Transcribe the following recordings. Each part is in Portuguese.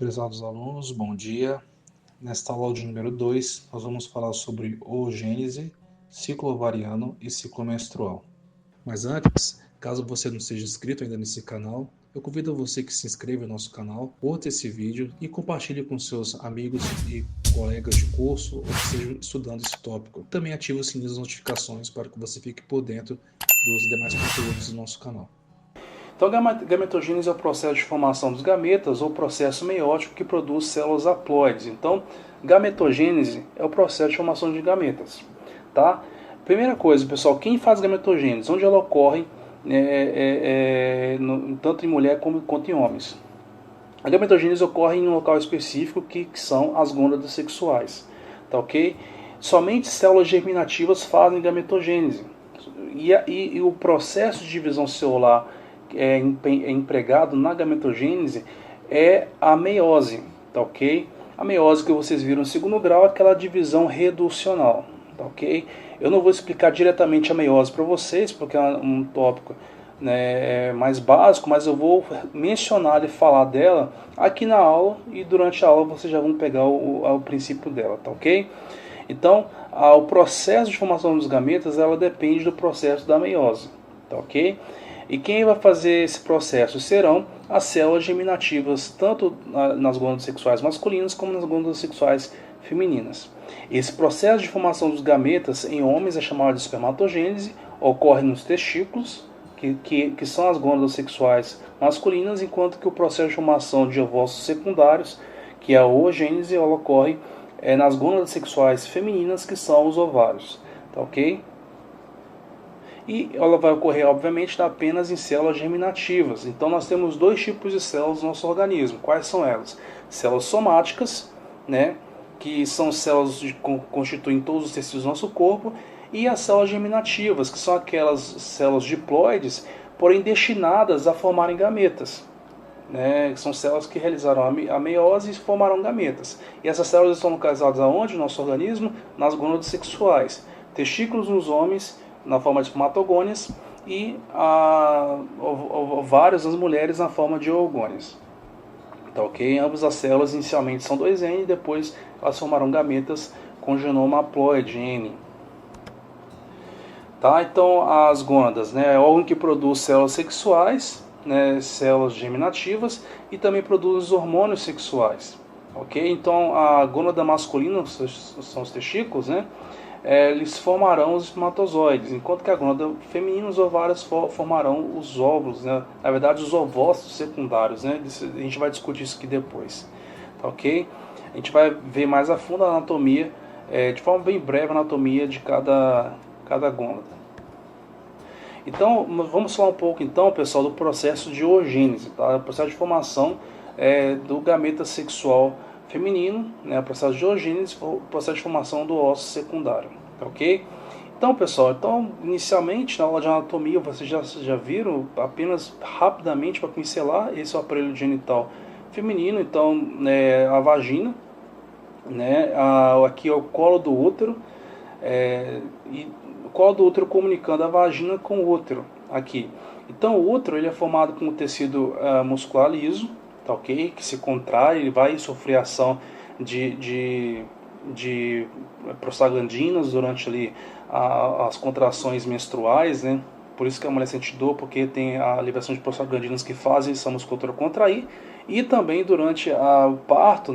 Prezados alunos, bom dia. Nesta aula de número 2, nós vamos falar sobre oogênese, ciclo ovariano e ciclo menstrual. Mas antes, caso você não seja inscrito ainda nesse canal, eu convido você que se inscreva no nosso canal, curta esse vídeo e compartilhe com seus amigos e colegas de curso ou que estejam estudando esse tópico. Também ative o sininho das notificações para que você fique por dentro dos demais conteúdos do nosso canal. Então, a gametogênese é o processo de formação dos gametas ou processo meiótico que produz células haploides. Então, gametogênese é o processo de formação de gametas. Tá? Primeira coisa, pessoal, quem faz gametogênese? Onde ela ocorre tanto em mulher quanto em homens? A gametogênese ocorre em um local específico que são as gônadas sexuais. Tá ok? Somente células germinativas fazem gametogênese. E o processo de divisão celular é empregado na gametogênese é a meiose, tá ok? A meiose que vocês viram no segundo grau é aquela divisão reducional, tá ok? Eu não vou explicar diretamente a meiose para vocês, porque é um tópico mais básico, mas eu vou mencionar e falar dela aqui na aula, e durante a aula vocês já vão pegar o princípio dela, tá ok? Então, o processo de formação dos gametas, ela depende do processo da meiose, tá ok? E quem vai fazer esse processo serão as células germinativas, tanto nas glândulas sexuais masculinas como nas glândulas sexuais femininas. Esse processo de formação dos gametas em homens é chamado de espermatogênese, ocorre nos testículos, que são as glândulas sexuais masculinas, enquanto que o processo de formação de ovócitos secundários, que é a oogênese, ela ocorre nas glândulas sexuais femininas, que são os ovários. Tá ok? E ela vai ocorrer, obviamente, apenas em células germinativas. Então, nós temos dois tipos de células no nosso organismo. Quais são elas? Células somáticas, que são células que constituem todos os tecidos do nosso corpo, e as células germinativas, que são aquelas células diploides, porém destinadas a formarem gametas. São células que realizaram a meiose e formaram gametas. E essas células estão localizadas aonde no nosso organismo? Nas gônadas sexuais. Testículos nos homens, na forma de espermatogônias, e ovários nas mulheres na forma de oogônias. Tá ok? Ambas as células inicialmente são 2N e depois elas formarão gametas com genoma haploide, N. Tá? Então, as gônadas, é órgão que produz células sexuais, células germinativas, e também produz hormônios sexuais. Ok? Então, a gônada masculina são os testículos, eles formarão os espermatozoides, enquanto que a gônada feminina, os ovários, formarão os óvulos, na verdade os ovócitos secundários. A gente vai discutir isso aqui depois, tá ok? A gente vai ver mais a fundo a anatomia, de forma bem breve, a anatomia de cada gônada. Então, vamos falar um pouco então, pessoal, do processo de oogênese, tá? O processo de formação do gameta sexual feminino, o processo de oogênese, o processo de formação do ósseo secundário, tá ok? Então, pessoal, inicialmente na aula de anatomia vocês já viram, apenas rapidamente para pincelar, esse é o aparelho genital feminino. Então, a vagina, aqui é o colo do útero, e o colo do útero comunicando a vagina com o útero aqui. Então, o útero ele é formado com um tecido muscular liso, tá ok? Que se contrai, ele vai sofrer ação de prostaglandinas durante ali as contrações menstruais, Por isso que a mulher sente dor, porque tem a liberação de prostaglandinas que fazem essa musculatura contrair. E também durante o parto,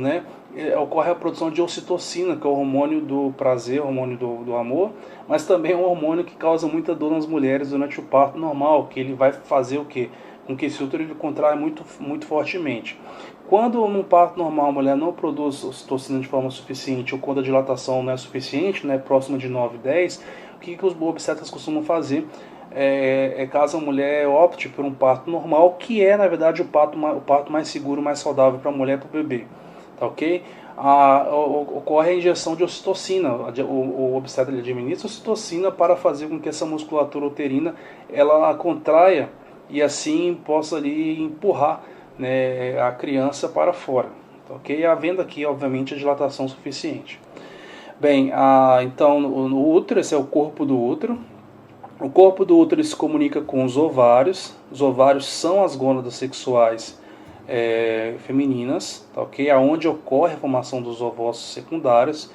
ocorre a produção de ocitocina, que é o hormônio do prazer, o hormônio do amor, mas também é um hormônio que causa muita dor nas mulheres durante o parto normal, que ele vai fazer o quê? Com que esse útero ele contrai muito, muito fortemente. Quando no parto normal a mulher não produz ocitocina de forma suficiente, ou quando a dilatação não é suficiente, próximo de 9, 10, o que os obstetras costumam fazer? Caso a mulher opte por um parto normal, que é na verdade o parto mais seguro, mais saudável para a mulher e para o bebê, tá ok? Ocorre a injeção de ocitocina, o obstetra administra ocitocina para fazer com que essa musculatura uterina ela contraia e assim possa ali empurrar a criança para fora, tá ok? Havendo aqui obviamente a dilatação suficiente. Bem, então no útero, esse é o corpo do útero. O corpo do útero se comunica com os ovários. Os ovários são as gônadas sexuais femininas, tá ok? Aonde ocorre a formação dos ovócitos secundários.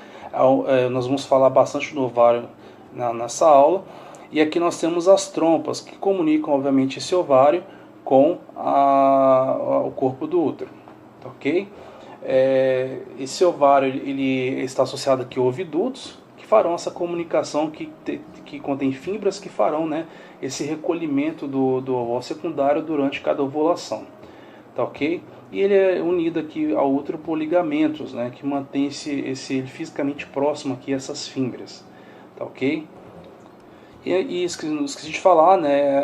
Nós vamos falar bastante do ovário nessa aula. E aqui nós temos as trompas, que comunicam, obviamente, esse ovário com o corpo do útero, tá ok? Esse ovário ele está associado aqui a ovidutos, que farão essa comunicação, que contém fibras que farão, né, esse recolhimento do ovócito secundário durante cada ovulação, tá ok? E ele é unido aqui ao útero por ligamentos, né, que mantém ele fisicamente próximo aqui a essas fibras, tá ok? E esqueci de falar, né,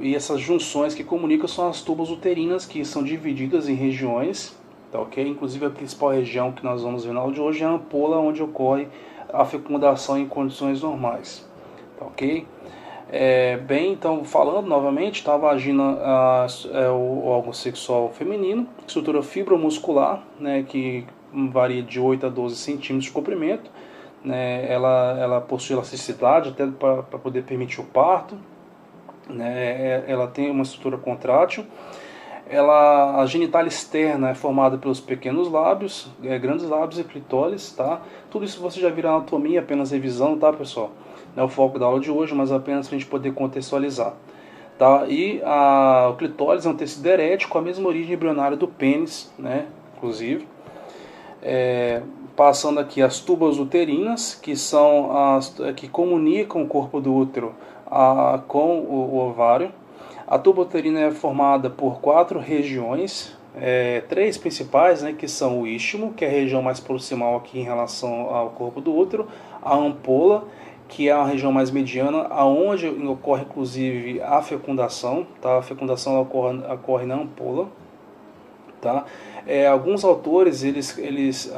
e essas junções que comunicam são as tubas uterinas, que são divididas em regiões, tá ok? Inclusive a principal região que nós vamos ver na aula de hoje é a ampola, onde ocorre a fecundação em condições normais, tá ok? Então, falando novamente, tá, a vagina é o órgão sexual feminino, estrutura fibromuscular, né, que varia de 8 a 12 centímetros de comprimento, né, ela possui elasticidade até para poder permitir o parto, né, ela tem uma estrutura contrátil, a genitália externa é formada pelos pequenos lábios, grandes lábios e clitóris, tá? Tudo isso você já viu na anatomia, apenas revisão, tá, pessoal? Não é o foco da aula de hoje, mas apenas para a gente poder contextualizar. Tá? E o clitóris é um tecido erétil com a mesma origem embrionária do pênis, né? Inclusive. Passando aqui as tubas uterinas, que são que comunicam o corpo do útero com o ovário. A tuba uterina é formada por 4 regiões, 3 principais, né, que são o istmo, que é a região mais proximal aqui em relação ao corpo do útero, a ampola, que é a região mais mediana, aonde ocorre inclusive a fecundação, tá? A fecundação ocorre na ampola, tá? Alguns autores eles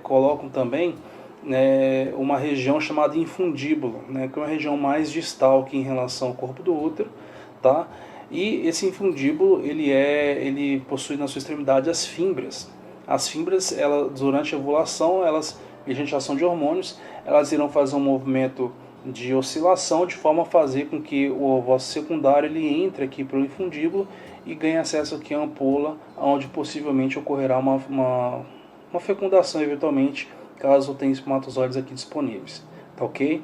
colocam também, né, uma região chamada infundíbulo, né, que é uma região mais distal aqui em relação ao corpo do útero, tá? E esse infundíbulo ele possui na sua extremidade as fímbrias. As fímbrias, durante a ovulação, mediante a ação de hormônios, elas irão fazer um movimento de oscilação de forma a fazer com que o ovócito secundário ele entre aqui pelo infundíbulo e ganhe acesso aqui à ampola, onde possivelmente ocorrerá uma fecundação eventualmente, caso tenha espermatozoides aqui disponíveis, tá ok?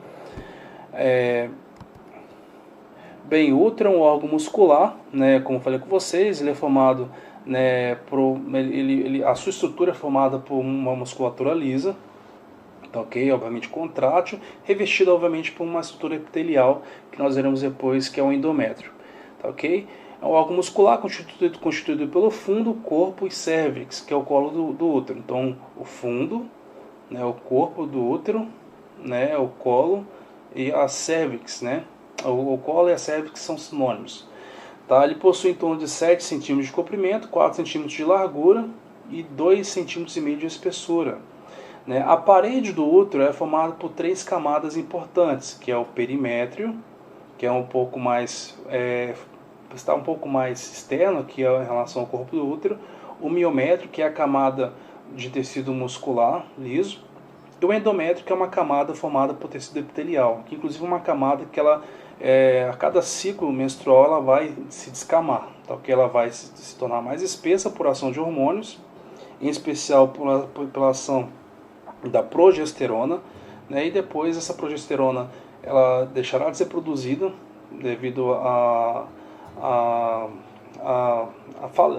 Bem, o útero é um órgão muscular, né, como eu falei com vocês, ele é formado, né, a sua estrutura é formada por uma musculatura lisa, tá ok? Obviamente contrátil, revestida obviamente por uma estrutura epitelial, que nós veremos depois que é o endométrio, tá ok? É um órgão muscular constituído pelo fundo, corpo e cérvix, que é o colo do útero. Então, o fundo, né, o corpo do útero, né, o colo e a cérvix, né? O colo e a cérvix são sinônimos. Tá? Ele possui em torno de 7 cm de comprimento, 4 cm de largura e 2,5 cm de espessura. Né? A parede do útero é formada por 3 camadas importantes, que é o perimétrio, que é está um pouco mais externo aqui em relação ao corpo do útero, o miométrio, que é a camada de tecido muscular liso, e o endométrio, que é uma camada formada por tecido epitelial, que inclusive é uma camada que a cada ciclo menstrual ela vai se descamar, tá? Porque ela vai se tornar mais espessa por ação de hormônios, em especial pela ação da progesterona, né? E depois essa progesterona ela deixará de ser produzida devido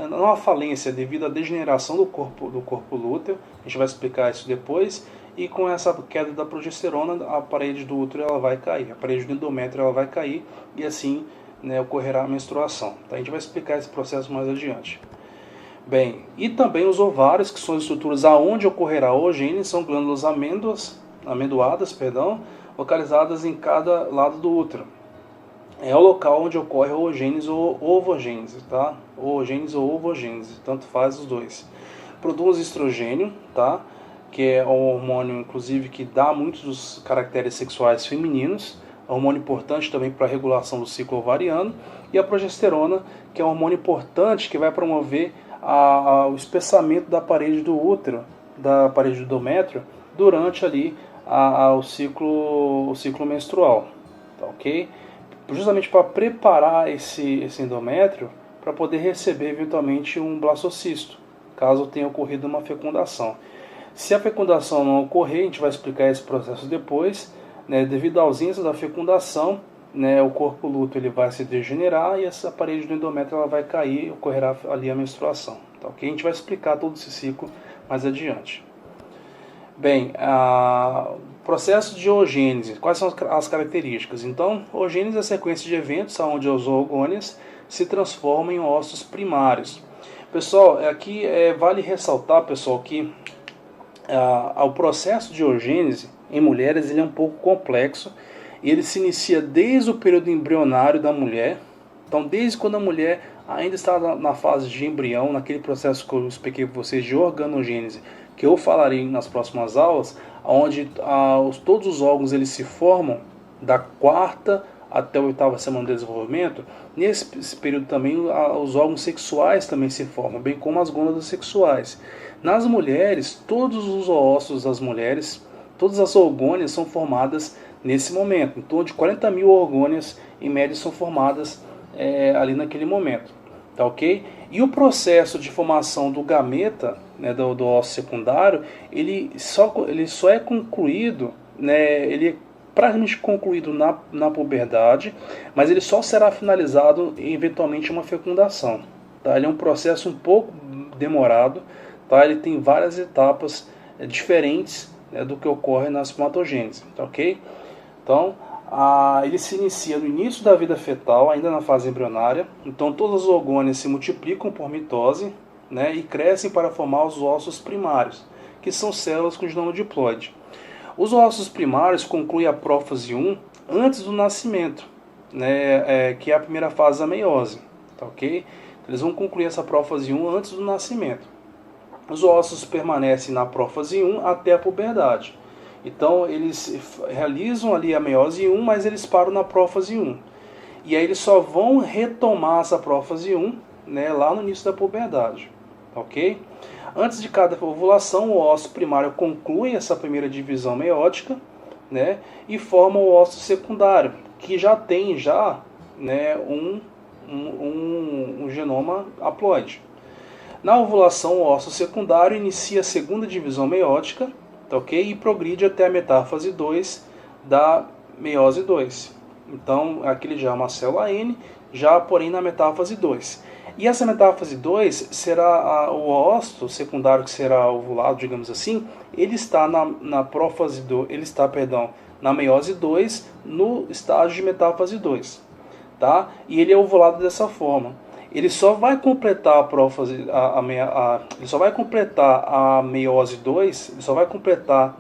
não a falência, devido à degeneração do corpo lúteo. A gente vai explicar isso depois. E com essa queda da progesterona, a parede do útero ela vai cair, a parede do endométrio ela vai cair e assim, né, ocorrerá a menstruação. Tá? A gente vai explicar esse processo mais adiante. Bem, e também os ovários, que são as estruturas aonde ocorrerá a oogênese, são glândulas amendoadas, localizadas em cada lado do útero. É o local onde ocorre a oogênese ou ovogênese, tá? Oogênese ou ovogênese, tanto faz os dois. Produz estrogênio, tá? Que é um hormônio, inclusive, que dá muitos dos caracteres sexuais femininos, é um hormônio importante também para a regulação do ciclo ovariano, e a progesterona, que é um hormônio importante que vai promover o espessamento da parede do útero, da parede do endométrio, durante ali o ciclo menstrual, tá ok? Justamente para preparar esse endométrio para poder receber eventualmente um blastocisto, caso tenha ocorrido uma fecundação. Se a fecundação não ocorrer, a gente vai explicar esse processo depois, né, devido à ausência da fecundação, né, o corpo lúteo ele vai se degenerar e essa parede do endométrio ela vai cair, ocorrerá ali a menstruação. Tá, okay? A gente vai explicar todo esse ciclo mais adiante. Bem, processo de oogênese, quais são as características? Então, oogênese é a sequência de eventos onde os oogônios se transformam em ósseos primários. Pessoal, aqui vale ressaltar, pessoal, que o processo de oogênese em mulheres ele é um pouco complexo e ele se inicia desde o período embrionário da mulher. Então, desde quando a mulher ainda está na fase de embrião, naquele processo que eu expliquei para vocês de organogênese, que eu falarei nas próximas aulas, onde todos os órgãos eles se formam da 4ª até a 8ª semana de desenvolvimento. Nesse período também os órgãos sexuais também se formam, bem como as gônadas sexuais. Nas mulheres, todos os ósseos das mulheres, todas as orgônias são formadas nesse momento. Em torno de 40 mil orgônias em média são formadas ali naquele momento. Tá, ok? E o processo de formação do gameta, né, do ósseo secundário, ele só é concluído, né, ele é praticamente concluído na puberdade, mas ele só será finalizado eventualmente uma fecundação. Tá? Ele é um processo um pouco demorado, tá? Ele tem várias etapas diferentes, né, do que ocorre na espermatogênese. Tá, ok? Então, ele se inicia no início da vida fetal, ainda na fase embrionária. Então todas as oogônias se multiplicam por mitose, né, e crescem para formar os ossos primários, que são células com genoma diploide. Os ossos primários concluem a prófase 1 antes do nascimento, né, que é a primeira fase da meiose. Tá, ok? Eles vão concluir essa prófase 1 antes do nascimento. Os ossos permanecem na prófase 1 até a puberdade. Então eles realizam ali a meiose 1, mas eles param na prófase 1. E aí eles só vão retomar essa prófase 1, né, lá no início da puberdade. Ok? Antes de cada ovulação, o ósseo primário conclui essa primeira divisão meiótica, né, e forma o ósseo secundário, que já tem né, um genoma haploide. Na ovulação, o ósseo secundário inicia a segunda divisão meiótica, tá, ok? E progride até a metáfase 2 da meiose 2. Então, aqui ele já é uma célula N, já porém na metáfase 2. E essa metáfase 2 será o ósseo secundário que será ovulado, digamos assim, ele está na prófase 2, ele está, perdão, na meiose 2, no estágio de metáfase 2, tá? E ele é ovulado dessa forma. Ele só vai completar a prófase, ele só vai completar a meiose 2, ele só vai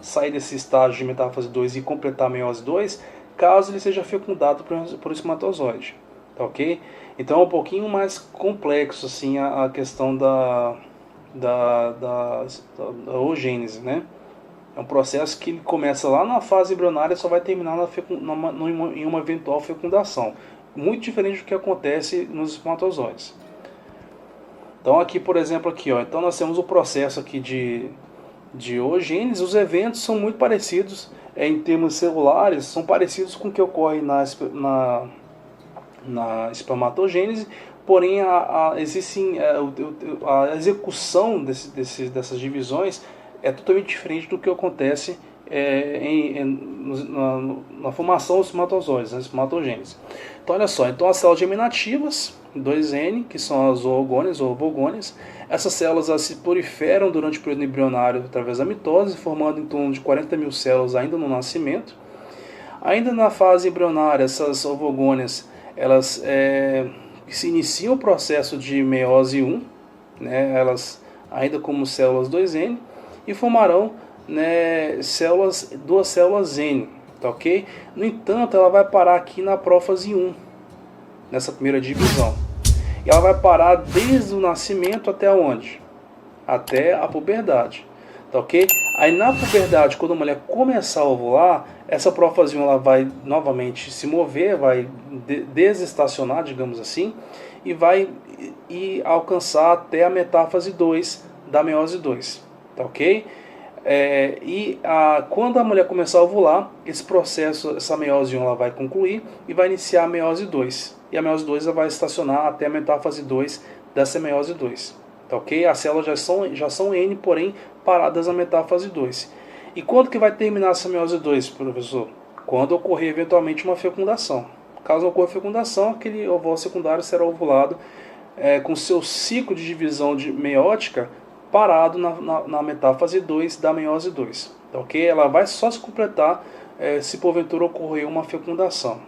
sair desse estágio de metáfase 2 e completar a meiose 2, caso ele seja fecundado por espermatozoide. Tá, ok? Então é um pouquinho mais complexo assim, a questão da oogênese, né? É um processo que ele começa lá na fase embrionária e só vai terminar em uma eventual fecundação. Muito diferente do que acontece nos espermatozoides. Então aqui, por exemplo, então nós temos o processo aqui de oogênese. Os eventos são muito parecidos em termos celulares, são parecidos com o que ocorre na espermatogênese, porém a execução dessas divisões é totalmente diferente do que acontece na formação dos espermatozoides, na espermatogênese. Então olha só, então as células germinativas, 2N, que são as oogônias ou ovogônias, essas células se proliferam durante o período embrionário através da mitose, formando em torno de 40 mil células ainda no nascimento. Ainda na fase embrionária, essas ovogônias elas se iniciam o processo de meiose 1, né, elas ainda como células 2N, e formarão, né, duas células N, tá, ok? No entanto, ela vai parar aqui na prófase 1, nessa primeira divisão. E ela vai parar desde o nascimento até onde? Até a puberdade, tá, ok? Aí na puberdade, quando a mulher começar a ovular, essa prófase 1 ela vai novamente se mover, vai desestacionar, digamos assim, e vai alcançar até a metáfase 2 da meiose 2, tá, ok? Quando a mulher começar a ovular, esse processo, essa meiose 1 ela vai concluir e vai iniciar a meiose 2. e a meiose 2 vai estacionar até a metáfase 2 dessa meiose 2. Tá ok? As células já são N, porém paradas na metáfase 2. E quando que vai terminar essa meiose 2, professor? Quando ocorrer eventualmente uma fecundação. Caso ocorra fecundação, aquele ovócito secundário será ovulado com seu ciclo de divisão meiótica parado na metáfase 2 da meiose 2. Tá ok? Ela vai só se completar se porventura ocorrer uma fecundação.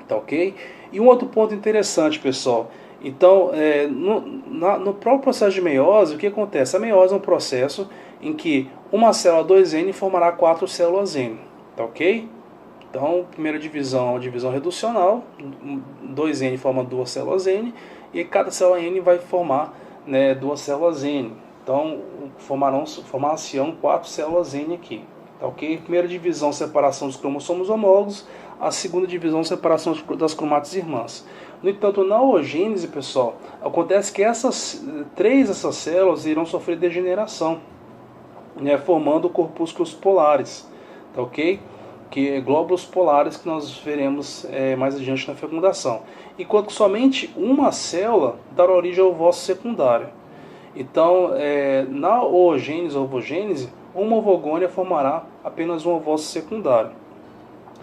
Tá ok? E um outro ponto interessante, pessoal. Então, no próprio processo de meiose, o que acontece? A meiose é um processo em que uma célula 2N formará 4 células N. Tá ok? Então, primeira divisão, divisão reducional, 2N forma 2 células N, e cada célula N vai formar 2 células N. Então, formar-se-ão 4 células N aqui. Tá ok? Primeira divisão, separação dos cromossomos homólogos. A segunda divisão, separação das cromátides irmãs. No entanto, na oogênese, pessoal, acontece que três dessas células irão sofrer degeneração, formando corpúsculos polares. Tá ok? Que é glóbulos polares que nós veremos mais adiante na fecundação. Enquanto que somente uma célula dará origem ao ovócito secundário. Então, na oogênese ou ovogênese, uma ovogônia formará apenas um ovócito secundário.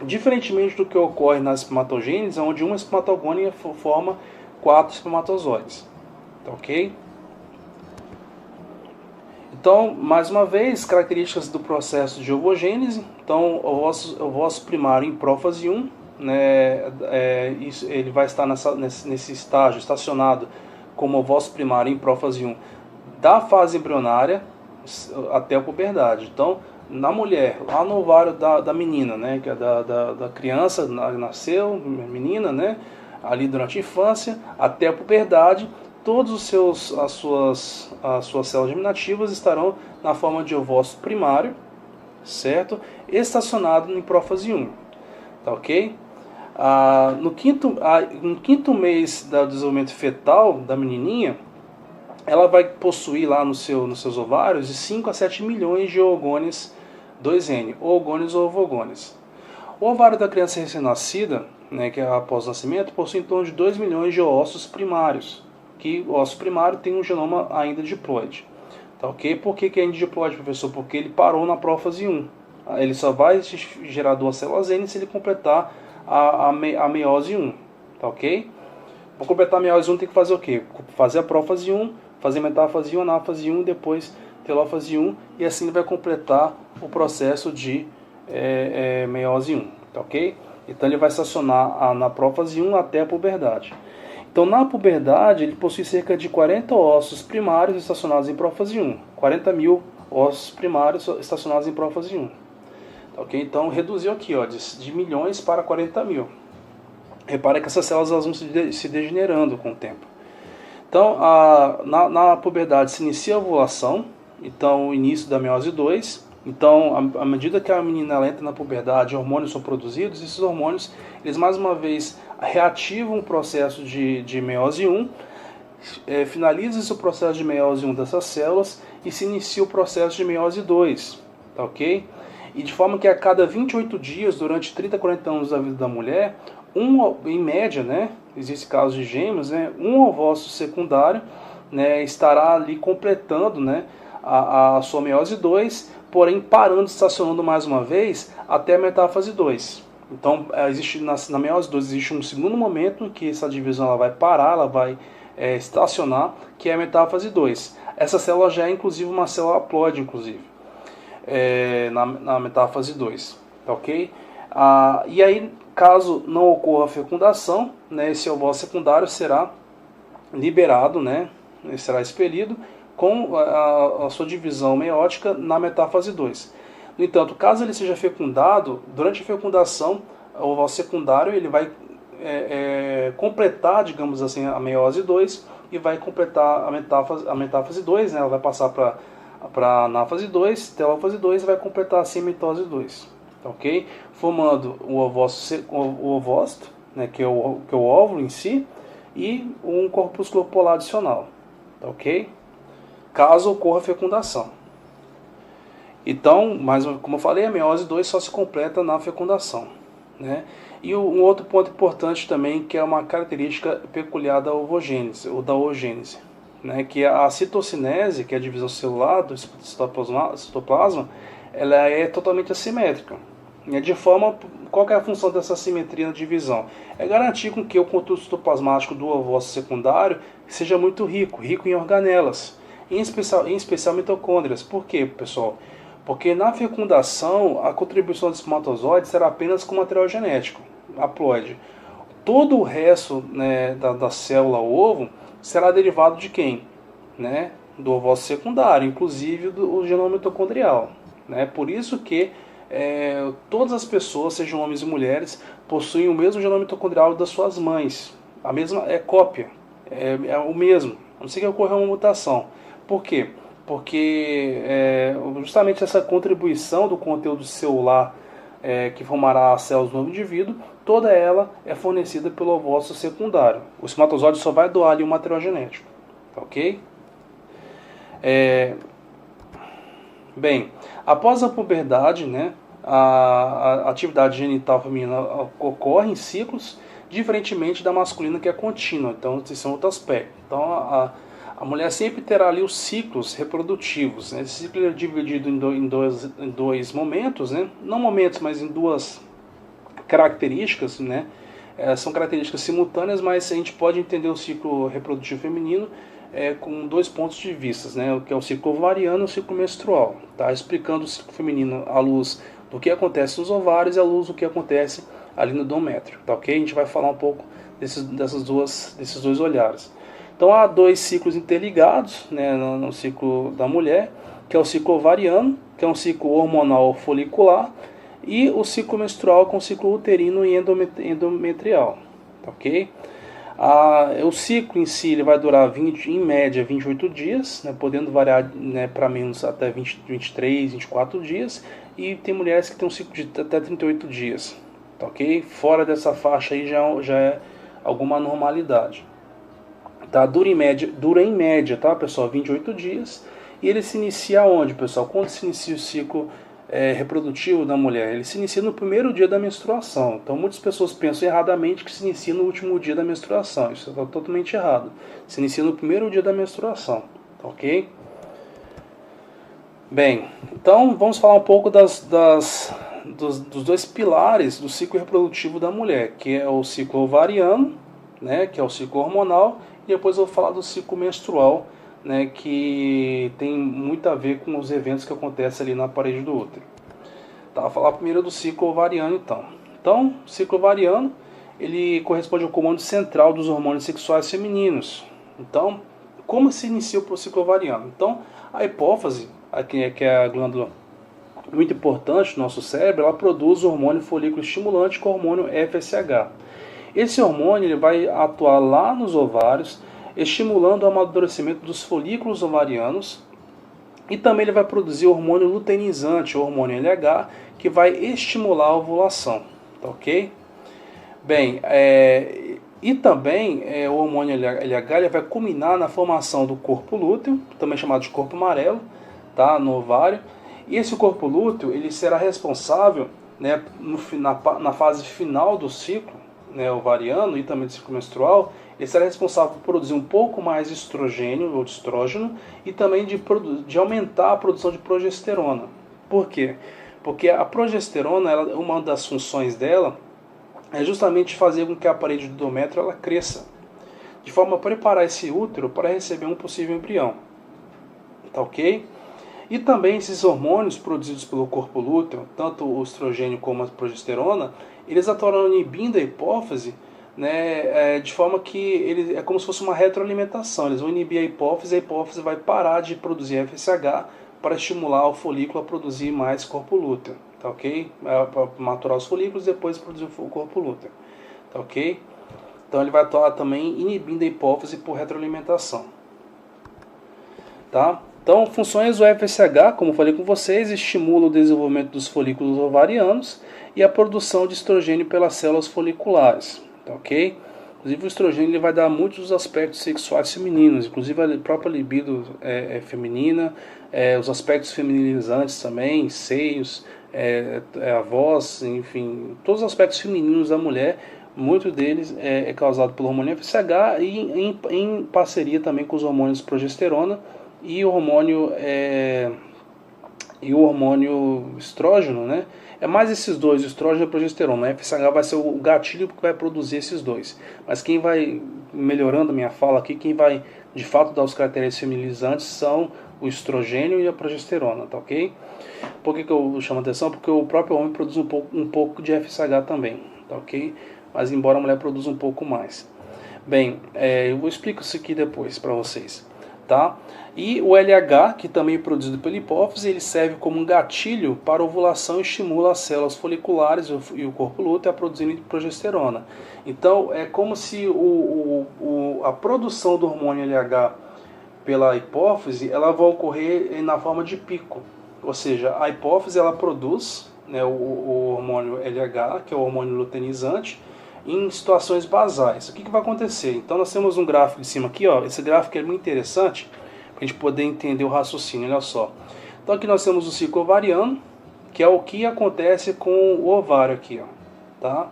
Diferentemente do que ocorre na espermatogênese, onde uma espermatogônia forma 4 espermatozoides. Tá ok? Então, mais uma vez, características do processo de ovogênese. Então, o ovócito primário em prófase 1, ele vai estar nesse estágio estacionado como ovócito primário em prófase 1 da fase embrionária até a puberdade. Então, na mulher, lá no ovário da menina, que é da criança, nasceu, menina, ali durante a infância, até a puberdade, todas as suas células germinativas estarão na forma de ovócito primário, certo? Estacionado em prófase 1, tá ok? No quinto mês do desenvolvimento fetal da menininha, ela vai possuir lá nos seus ovários de 5 a 7 milhões de oogônios 2N, oogônios ou ovogônios. O ovário da criança recém-nascida, que é após o nascimento, possui em torno de 2 milhões de ósseos primários, que o ósseo primário tem um genoma ainda diploide. Tá ok? Por que é ainda diploide, professor? Porque ele parou na prófase 1. Ele só vai gerar 2 células N se ele completar a meiose 1. Tá ok? Para completar a meiose 1 tem que fazer o quê? Fazer a prófase 1, fazer metáfase 1, anáfase 1, depois telófase 1, e assim ele vai completar o processo de meiose 1. Tá ok? Então ele vai estacionar na prófase 1 até a puberdade. Então, na puberdade, ele possui cerca de 40 ossos primários estacionados em prófase 1. 40 mil ossos primários estacionados em prófase 1. Ok? Então, reduziu aqui de milhões para 40 mil. Repara que essas células vão se degenerando com o tempo. Então, na puberdade se inicia a ovulação. Então, o início da meiose 2. Então, à medida que a menina entra na puberdade, hormônios são produzidos. Esses hormônios, eles mais uma vez reativam o processo de meiose 1, finaliza-se o processo de meiose 1 dessas células e se inicia o processo de meiose 2, tá ok? E de forma que a cada 28 dias, durante 30 a 40 anos da vida da mulher, em média, existe casos de gêmeos, um ovócito secundário estará ali completando a sua meiose 2, porém parando, estacionando mais uma vez até a metáfase 2. Então, na meiose 2 existe um segundo momento em que essa divisão ela vai parar, ela vai estacionar, que é a metáfase 2. Essa célula já é inclusive uma célula haploide, na metáfase 2. Tá ok? E aí, caso não ocorra a fecundação, esse ovócito secundário será liberado, será expelido com a sua divisão meiótica na metáfase 2. No entanto, caso ele seja fecundado, durante a fecundação, o ovócito secundário ele vai completar, digamos assim, a meiose 2 e vai completar a metáfase 2, ela vai passar para a anáfase 2, telófase 2 e vai completar assim a mitose 2. Tá ok? Formando o ovócito, que é o óvulo em si, e um corpúsculo polar adicional. Tá ok? Caso ocorra fecundação. Então, como eu falei, a meiose 2 só se completa na fecundação. né? E um outro ponto importante também, que é uma característica peculiar da ovogênese, ou da oogênese, né? Que a citocinese, que é a divisão celular do citoplasma, ela é totalmente assimétrica. De forma, qual é a função dessa assimetria na divisão? É garantir com que o conteúdo citoplasmático do ovócito secundário seja muito rico em organelas, em especial mitocôndrias. Por quê, pessoal? Porque na fecundação, a contribuição do espermatozoide será apenas com material genético, haploide. Todo o resto, né, da célula ovo será derivado de quem? Né? Do ovócito secundário, inclusive do genoma mitocondrial. Né? Por isso que todas as pessoas, sejam homens e mulheres, possuem o mesmo genoma mitocondrial das suas mães. A mesma cópia, é o mesmo, a não ser que ocorra uma mutação. Por quê? Porque justamente essa contribuição do conteúdo celular que formará as células do novo indivíduo, toda ela é fornecida pelo ovócito secundário. O espermatozoide só vai doar ali o material genético. Ok? Bem, após a puberdade, né, a atividade genital feminina ocorre em ciclos, diferentemente da masculina, que é contínua. Então, esse é outro aspecto. Então, a mulher sempre terá ali os ciclos reprodutivos. Né? Esse ciclo é dividido em dois momentos, né? Não momentos, mas em duas características, né? São características simultâneas, mas a gente pode entender o ciclo reprodutivo feminino com dois pontos de vista, né? O que é o ciclo ovariano e o ciclo menstrual. Tá? Explicando o ciclo feminino à luz do que acontece nos ovários e à luz do que acontece ali no endométrio. Tá, ok? A gente vai falar um pouco desses dois olhares. Então há dois ciclos interligados, né, no ciclo da mulher, que é o ciclo ovariano, que é um ciclo hormonal folicular, e o ciclo menstrual, com o ciclo uterino e endometrial. Tá, ok? O ciclo em si ele vai durar em média 28 dias, né, podendo variar, né, para menos até 23, 24 dias, e tem mulheres que têm um ciclo de até 38 dias. Tá, ok? Fora dessa faixa aí já é alguma anormalidade. Tá? Dura em média, tá, pessoal, 28 dias. E ele se inicia onde, pessoal? Quando se inicia o ciclo reprodutivo da mulher? Ele se inicia no primeiro dia da menstruação. Então, muitas pessoas pensam erradamente que se inicia no último dia da menstruação. Isso está totalmente errado. Se inicia no primeiro dia da menstruação. Tá, ok? Bem, então vamos falar um pouco dos dois pilares do ciclo reprodutivo da mulher, que é o ciclo ovariano, né, que é o ciclo hormonal, e depois eu vou falar do ciclo menstrual, né, que tem muito a ver com os eventos que acontecem ali na parede do útero. Tá, vou falar primeiro do ciclo ovariano, então. Então, o ciclo ovariano, ele corresponde ao comando central dos hormônios sexuais femininos. Então, como se inicia o ciclo ovariano? Então, a hipófise, que é a glândula muito importante no nosso cérebro, ela produz o hormônio folículo estimulante, com o hormônio FSH. Esse hormônio ele vai atuar lá nos ovários, estimulando o amadurecimento dos folículos ovarianos, e também ele vai produzir o hormônio luteinizante, o hormônio LH, que vai estimular a ovulação. Tá, ok? Bem, e também o hormônio LH ele vai culminar na formação do corpo lúteo, também chamado de corpo amarelo, tá, no ovário. E esse corpo lúteo ele será responsável, né, na fase final do ciclo, né, ovariano e também do ciclo menstrual, ele será responsável por produzir um pouco mais de estrogênio ou de estrógeno e também de aumentar a produção de progesterona. Por quê? Porque a progesterona, uma das funções dela é justamente fazer com que a parede do endométrio ela cresça, de forma a preparar esse útero para receber um possível embrião. Tá, ok? E também esses hormônios produzidos pelo corpo lúteo, tanto o estrogênio como a progesterona, eles atuarão inibindo a hipófise, né, de forma que ele é como se fosse uma retroalimentação. Eles vão inibir a hipófise vai parar de produzir FSH para estimular o folículo a produzir mais corpo lúteo. Tá, ok? Para maturar os folículos e depois produzir o corpo lúteo. Tá, ok? Então ele vai atuar também inibindo a hipófise por retroalimentação. Tá? Então, funções do FSH, como falei com vocês, estimula o desenvolvimento dos folículos ovarianos e a produção de estrogênio pelas células foliculares. Tá, ok? Inclusive o estrogênio ele vai dar muitos aspectos sexuais femininos, inclusive a própria libido é feminina, os aspectos feminilizantes também, seios, a voz, enfim, todos os aspectos femininos da mulher, muito deles é causado pelo hormônio FSH e em parceria também com os hormônios progesterona e o hormônio estrógeno, né? É mais esses dois, o estrógeno e a progesterona. A FSH vai ser o gatilho que vai produzir esses dois. Mas quem vai, melhorando a minha fala aqui, quem vai de fato dar os caracteres feminilizantes são o estrogênio e a progesterona, tá ok? Por que eu chamo atenção? Porque o próprio homem produz um pouco de FSH também, tá ok? Mas embora a mulher produza um pouco mais. Bem, eu vou explicar isso aqui depois para vocês. Tá? E o LH, que também é produzido pela hipófise, ele serve como um gatilho para a ovulação e estimula as células foliculares e o corpo lúteo a produzirem progesterona. Então, é como se a produção do hormônio LH pela hipófise ela vai ocorrer na forma de pico. Ou seja, a hipófise ela produz, né, o hormônio LH, que é o hormônio luteinizante, em situações basais. O que vai acontecer? Então nós temos um gráfico em cima aqui, ó. Esse gráfico é muito interessante para a gente poder entender o raciocínio, olha só. Então aqui nós temos o ciclo ovariano, que é o que acontece com o ovário aqui, ó, tá?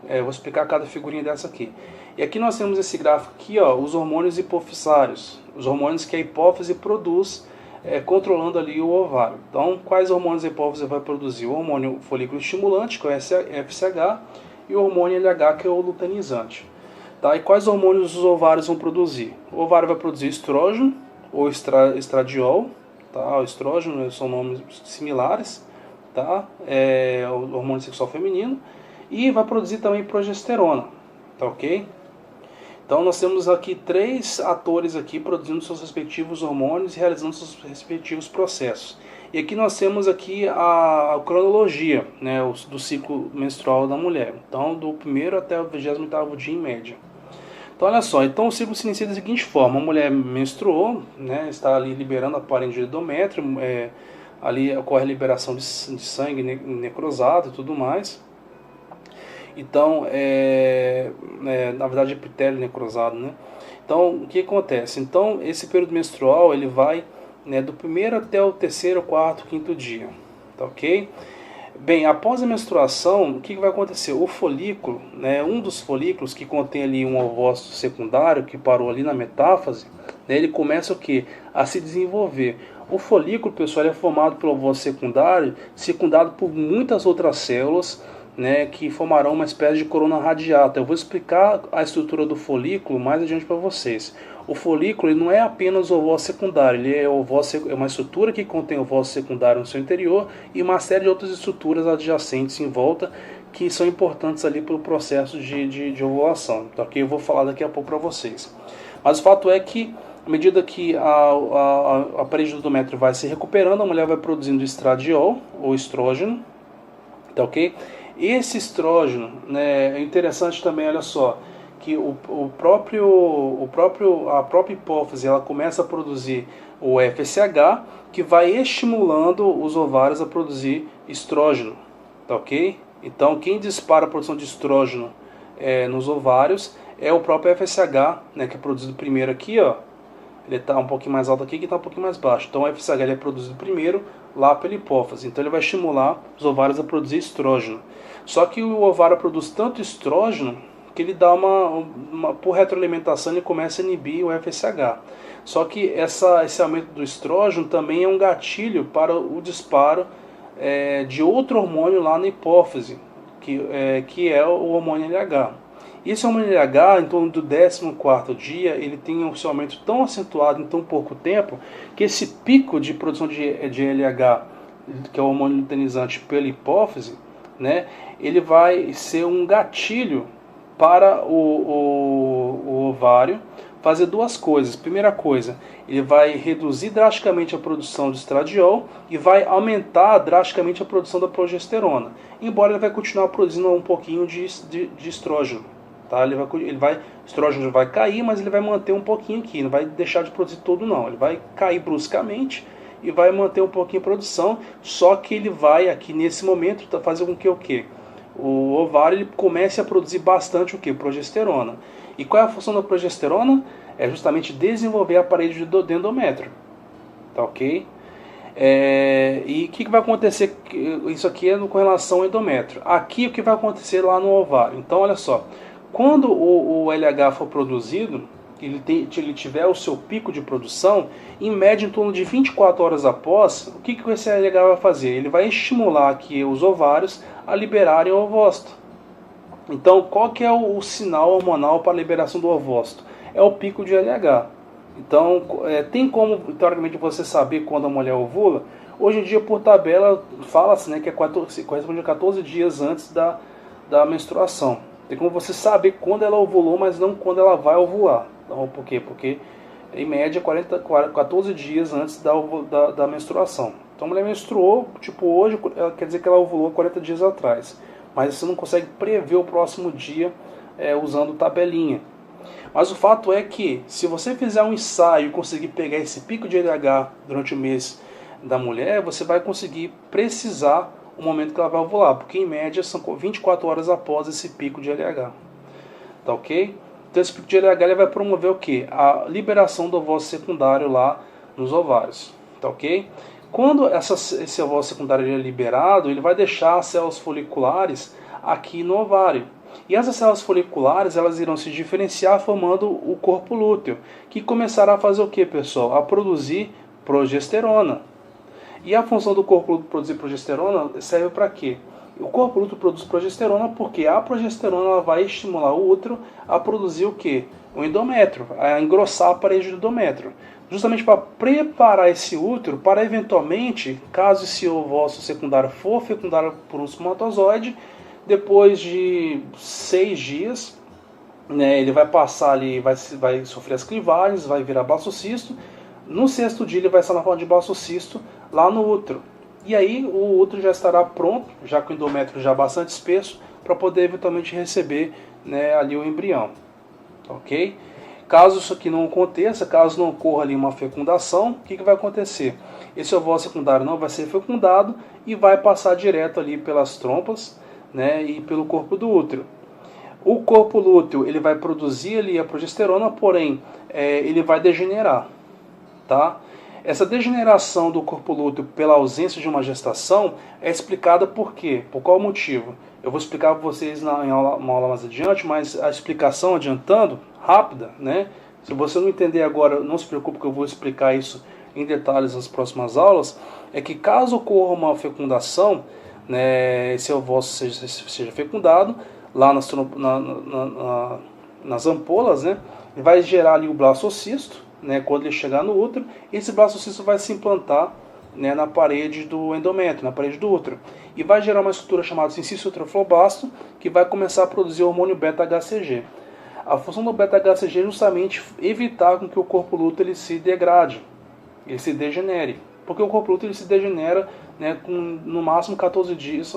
Eu vou explicar cada figurinha dessa aqui. E aqui nós temos esse gráfico aqui, ó, os hormônios hipofisários, os hormônios que a hipófise produz, controlando ali o ovário. Então, quais hormônios a hipófise vai produzir? O hormônio folículo estimulante, que é o FSH, e o hormônio LH, que é o luteinizante. Tá? E quais hormônios os ovários vão produzir? O ovário vai produzir estrógeno ou estradiol, tá? O estrógeno são nomes similares, tá? É o hormônio sexual feminino, e vai produzir também progesterona, tá ok? Então nós temos aqui 3 atores aqui produzindo seus respectivos hormônios e realizando seus respectivos processos. E aqui nós temos aqui a cronologia, né, do ciclo menstrual da mulher. Então, do 1º até o 28º dia em média. Então, olha só. Então, o ciclo se inicia da seguinte forma. A mulher menstruou, né, está ali liberando a parede do endométrio. Ali ocorre a liberação de sangue necrosado e tudo mais. Então, na verdade, epitélio necrosado, né? Então, o que acontece? Então, esse período menstrual, ele vai... do 1º até o 3º, 4º, 5º dia, tá ok? Bem, após a menstruação, o que vai acontecer? O folículo, né, um dos folículos que contém ali um ovócito secundário, que parou ali na metáfase, né, ele começa o quê? A se desenvolver. O folículo, pessoal, é formado pelo ovócito secundário, secundado por muitas outras células, né, que formarão uma espécie de corona radiata. Eu vou explicar a estrutura do folículo mais adiante para vocês. O folículo ele não é apenas o ovócito secundário, ele é uma estrutura que contém o ovócito secundário no seu interior e uma série de outras estruturas adjacentes em volta que são importantes ali para o processo de ovulação. Então, aqui eu vou falar daqui a pouco para vocês. Mas o fato é que, à medida que a parede do endométrio vai se recuperando, a mulher vai produzindo estradiol ou estrógeno, tá ok? Esse estrógeno, né, é interessante também, olha só, que a própria hipófise ela começa a produzir o FSH, que vai estimulando os ovários a produzir estrógeno, tá ok? Então, quem dispara a produção de estrógeno nos ovários é o próprio FSH, né, que é produzido primeiro aqui, ó. Ele está um pouquinho mais alto aqui, que está um pouquinho mais baixo. Então, o FSH ele é produzido primeiro lá pela hipófise. Então, ele vai estimular os ovários a produzir estrógeno. Só que o ovário produz tanto estrógeno que ele dá por retroalimentação, ele começa a inibir o FSH. Só que esse aumento do estrógeno também é um gatilho para o disparo de outro hormônio lá na hipófise, que é o hormônio LH. E esse hormônio LH, em torno do 14º dia, ele tem um seu aumento tão acentuado em tão pouco tempo, que esse pico de produção de LH, que é o hormônio luteinizante pela hipófise, né, ele vai ser um gatilho para o ovário fazer 2 coisas. Primeira coisa, ele vai reduzir drasticamente a produção de estradiol e vai aumentar drasticamente a produção da progesterona, embora ele vai continuar produzindo um pouquinho de estrógeno. Tá? O estrógeno vai cair, mas ele vai manter um pouquinho aqui, não vai deixar de produzir todo não, ele vai cair bruscamente e vai manter um pouquinho a produção, só que ele vai aqui nesse momento fazer com que o quê? O ovário ele comece a produzir bastante o quê? Progesterona. E qual é a função da progesterona? É justamente desenvolver a parede do endométrio. Tá ok? E o que vai acontecer? Isso aqui é com relação ao endométrio. Aqui o que vai acontecer lá no ovário. Então olha só, quando o LH for produzido, ele tiver o seu pico de produção, em média em torno de 24 horas após, o que esse LH vai fazer? Ele vai estimular aqui os ovários a liberarem o ovócito. Então qual que é o sinal hormonal para a liberação do ovócito? É o pico de LH. Então, tem como, teoricamente, você saber quando a mulher ovula? Hoje em dia, por tabela, fala-se, né, que corresponde a 14 dias antes da menstruação. Tem como você saber quando ela ovulou, mas não quando ela vai ovular. Então, por quê? Porque, em média, 14 dias antes da menstruação. Então, a mulher menstruou, tipo hoje, quer dizer que ela ovulou 40 dias atrás. Mas você não consegue prever o próximo dia usando tabelinha. Mas o fato é que, se você fizer um ensaio e conseguir pegar esse pico de LH durante o mês da mulher, você vai conseguir precisar o momento que ela vai ovular, porque em média são 24 horas após esse pico de LH. Tá ok? Então esse pico de LH ele vai promover o quê? A liberação do ovócito secundário lá nos ovários. Tá ok? Quando esse ovócito secundário é liberado, ele vai deixar as células foliculares aqui no ovário. E essas células foliculares elas irão se diferenciar formando o corpo lúteo, que começará a fazer o que, pessoal? A produzir progesterona. E a função do corpo lúteo produzir progesterona serve para quê? O corpo lúteo produz progesterona porque a progesterona ela vai estimular o útero a produzir o que? O endométrio, a engrossar a parede do endométrio. Justamente para preparar esse útero para eventualmente, caso esse ovócito secundário for fecundado por um espermatozoide, depois de 6 dias, né, ele vai passar ali, vai sofrer as clivagens, vai virar blastocisto. No 6º dia ele vai estar na forma de blastocisto lá no útero. E aí o útero já estará pronto, já com o endométrio já bastante espesso, para poder eventualmente receber, né, ali o embrião. Ok? Caso isso aqui não aconteça, caso não ocorra ali uma fecundação, o que vai acontecer? Esse ovócito secundário não vai ser fecundado e vai passar direto ali pelas trompas, né, e pelo corpo do útero. O corpo lúteo ele vai produzir ali a progesterona, porém ele vai degenerar, tá? Essa degeneração do corpo lúteo pela ausência de uma gestação é explicada por quê? Por qual motivo? Eu vou explicar para vocês em uma aula mais adiante, mas a explicação adiantando, rápida, né? Se você não entender agora, não se preocupe que eu vou explicar isso em detalhes nas próximas aulas, é que caso ocorra uma fecundação, né, esse ovócito seja fecundado lá nas ampolas, né, ele vai gerar ali o blastocisto, né, quando ele chegar no útero, esse blastocisto vai se implantar, né, na parede do endométrio, na parede do útero, e vai gerar uma estrutura chamada sincício trofloblasto, que vai começar a produzir o hormônio beta-HCG. A função do beta-HCG é justamente evitar com que o corpo lúteo ele se degrade, ele se degenere. Porque o corpo lúteo ele se degenera, né, com no máximo 14 dias,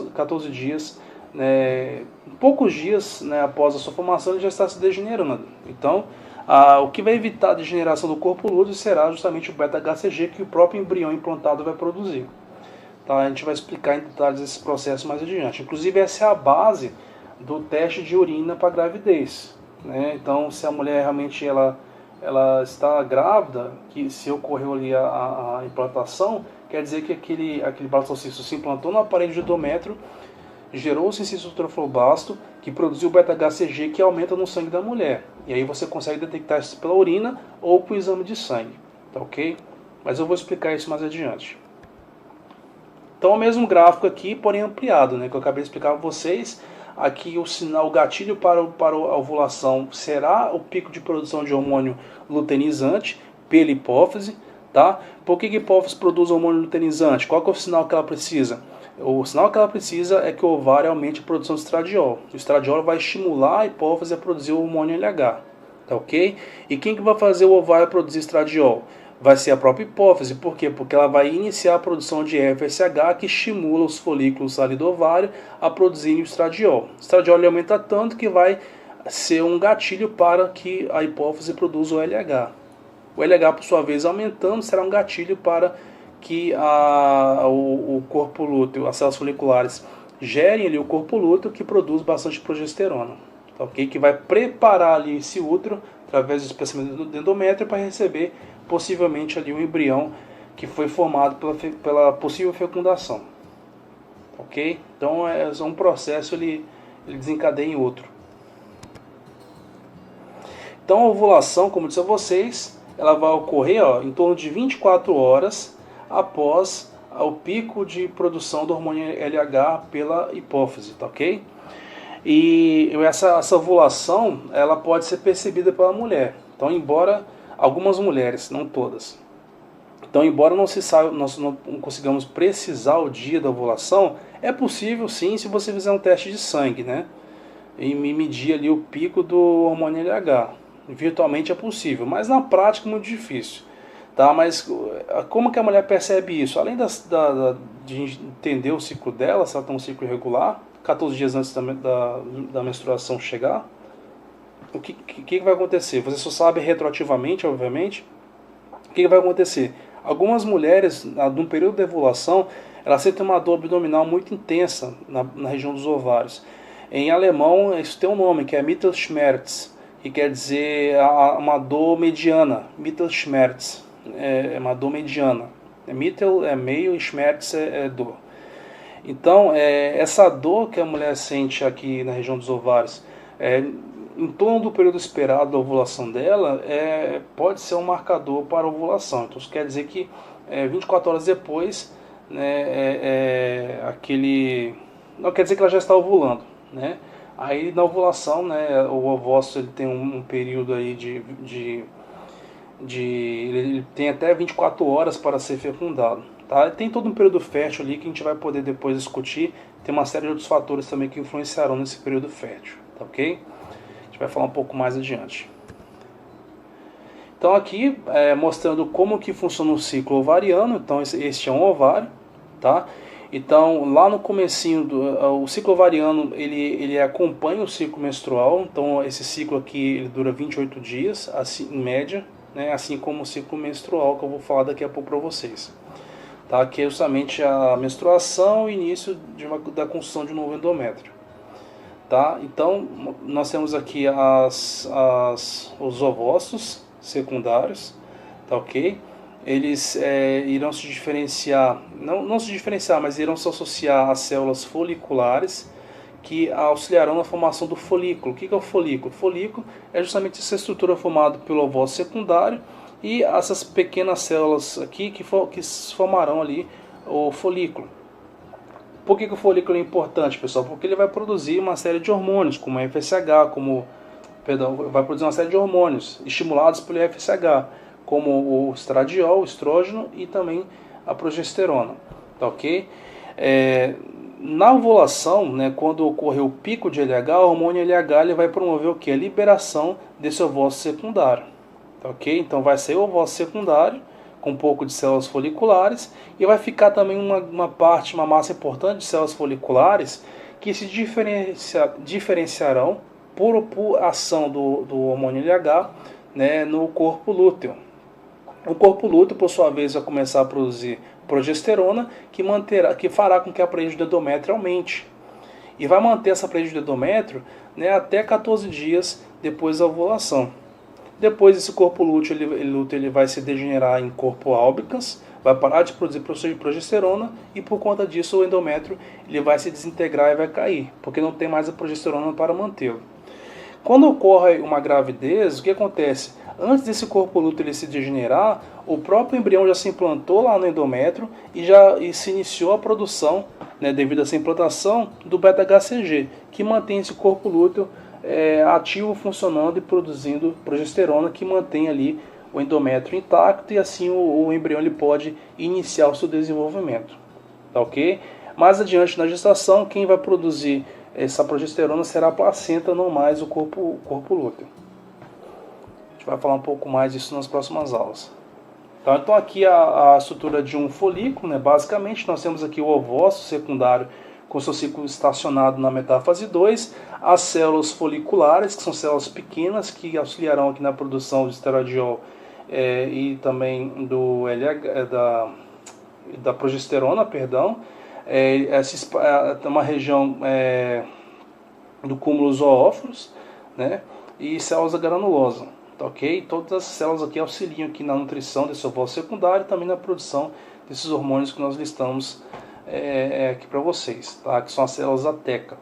né, poucos dias, né, após a sua formação ele já está se degenerando. Então, o que vai evitar a degeneração do corpo lúteo será justamente o beta-HCG que o próprio embrião implantado vai produzir. Tá? A gente vai explicar em detalhes esse processo mais adiante. Inclusive essa é a base do teste de urina para gravidez. Né? Então, se a mulher realmente ela está grávida, que se ocorreu ali a implantação, quer dizer que aquele blastocisto se implantou na parede do endométrio, gerou o sincício trofloblasto, que produziu o beta-HCG que aumenta no sangue da mulher. E aí você consegue detectar isso pela urina ou com o exame de sangue. Tá ok? Mas eu vou explicar isso mais adiante. Então o mesmo gráfico aqui, porém ampliado, né, que eu acabei de explicar para vocês. Aqui o gatilho para a ovulação será o pico de produção de hormônio luteinizante pela hipófise. Tá? Por que a hipófise produz hormônio luteinizante? Qual que é o sinal que ela precisa? O sinal que ela precisa é que o ovário aumente a produção de estradiol. O estradiol vai estimular a hipófise a produzir o hormônio LH. Tá ok? E quem que vai fazer o ovário produzir estradiol? Vai ser a própria hipófise. Por quê? Porque ela vai iniciar a produção de FSH que estimula os folículos ali do ovário a produzirem o estradiol. O estradiol ele aumenta tanto que vai ser um gatilho para que a hipófise produza o LH. O LH, por sua vez, aumentando, será um gatilho para que o corpo lúteo, as células foliculares, gerem ali o corpo lúteo que produz bastante progesterona. tá, ok? Que vai preparar ali esse útero através do espessamento do endométrio para receber possivelmente ali um embrião que foi formado pela possível fecundação, ok? Então é um processo, ele desencadeia em outro. Então a ovulação, como eu disse a vocês, ela vai ocorrer em torno de 24 horas após o pico de produção do hormônio LH pela hipófise, tá, ok? E essa ovulação, ela pode ser percebida pela mulher. Então, embora algumas mulheres, não todas. Então, embora nós não consigamos precisar o dia da ovulação, é possível sim se você fizer um teste de sangue, né? E medir ali o pico do hormônio LH. Virtualmente é possível, mas na prática é muito difícil. Tá? Mas como que a mulher percebe isso? Além de entender o ciclo dela, se ela tem um ciclo irregular, 14 dias antes da menstruação chegar, o que vai acontecer? Você só sabe retroativamente, obviamente. O que vai acontecer? Algumas mulheres, no período de ovulação, elas sentem uma dor abdominal muito intensa na região dos ovários. Em alemão, isso tem um nome, que é Mittelschmerz, que quer dizer uma dor mediana. Mittelschmerz é uma dor mediana. Mittel é meio e Schmerz é dor. Então, essa dor que a mulher sente aqui na região dos ovários, em torno do período esperado da ovulação dela, pode ser um marcador para a ovulação. Então, isso quer dizer que 24 horas depois, né, não quer dizer que ela já está ovulando, né? Aí na ovulação, né, o ovócito ele tem um período aí ele tem até 24 horas para ser fecundado. Tá? Tem todo um período fértil ali que a gente vai poder depois discutir. Tem uma série de outros fatores também que influenciarão nesse período fértil, tá, ok? A gente vai falar um pouco mais adiante. Então aqui mostrando como que funciona o ciclo ovariano. Então este é um ovário, tá? Então lá no comecinho o ciclo ovariano ele acompanha o ciclo menstrual. Então esse ciclo aqui ele dura 28 dias, assim, em média, né? Assim como o ciclo menstrual que eu vou falar daqui a pouco para vocês. Tá, que é justamente a menstruação e o início da construção de um novo endométrio. Tá? Então, nós temos aqui os ovócitos secundários, tá, ok? Eles irão se diferenciar, não se diferenciar, mas irão se associar às células foliculares, que auxiliarão na formação do folículo. O que é o folículo? O folículo é justamente essa estrutura formada pelo ovócito secundário, e essas pequenas células aqui que formarão ali o folículo. Por que o folículo é importante, pessoal? Porque ele vai produzir uma série de hormônios, como o FSH, vai produzir uma série de hormônios estimulados pelo FSH, como o estradiol, o estrógeno e também a progesterona. Tá, ok? Na ovulação, né, quando ocorrer o pico de LH, o hormônio LH ele vai promover o que? A liberação desse ovócito secundário. Ok? Então vai ser o ovócito secundário com um pouco de células foliculares e vai ficar também uma massa importante de células foliculares que se diferenciarão por ação do hormônio LH, né, no corpo lúteo. O corpo lúteo, por sua vez, vai começar a produzir progesterona que fará com que a parede do endométrio aumente. E vai manter essa parede do endométrio, né, até 14 dias depois da ovulação. Depois esse corpo lúteo ele vai se degenerar em corpo albicans, vai parar de produzir progesterona e por conta disso o endométrio ele vai se desintegrar e vai cair, porque não tem mais a progesterona para mantê-lo. Quando ocorre uma gravidez, o que acontece? Antes desse corpo lúteo ele se degenerar, o próprio embrião já se implantou lá no endométrio e se iniciou a produção, né, devido a essa implantação, do beta-HCG, que mantém esse corpo lúteo ativo, funcionando e produzindo progesterona, que mantém ali o endométrio intacto e assim o embrião ele pode iniciar o seu desenvolvimento. Tá, ok? Mais adiante na gestação, quem vai produzir essa progesterona será a placenta, não mais o corpo lúteo. A gente vai falar um pouco mais disso nas próximas aulas. Tá, então aqui a estrutura de um folículo, né? Basicamente nós temos aqui o ovócito secundário com seu ciclo estacionado na metáfase 2, as células foliculares, que são células pequenas que auxiliarão aqui na produção de estradiol e também da progesterona, perdão. Uma região do cúmulo zoóforos, né? E células da granulosa, tá ok? Todas as células aqui auxiliam aqui na nutrição desse ovócito secundário e também na produção desses hormônios que nós listamos aqui para vocês, tá? Que são as células da teca.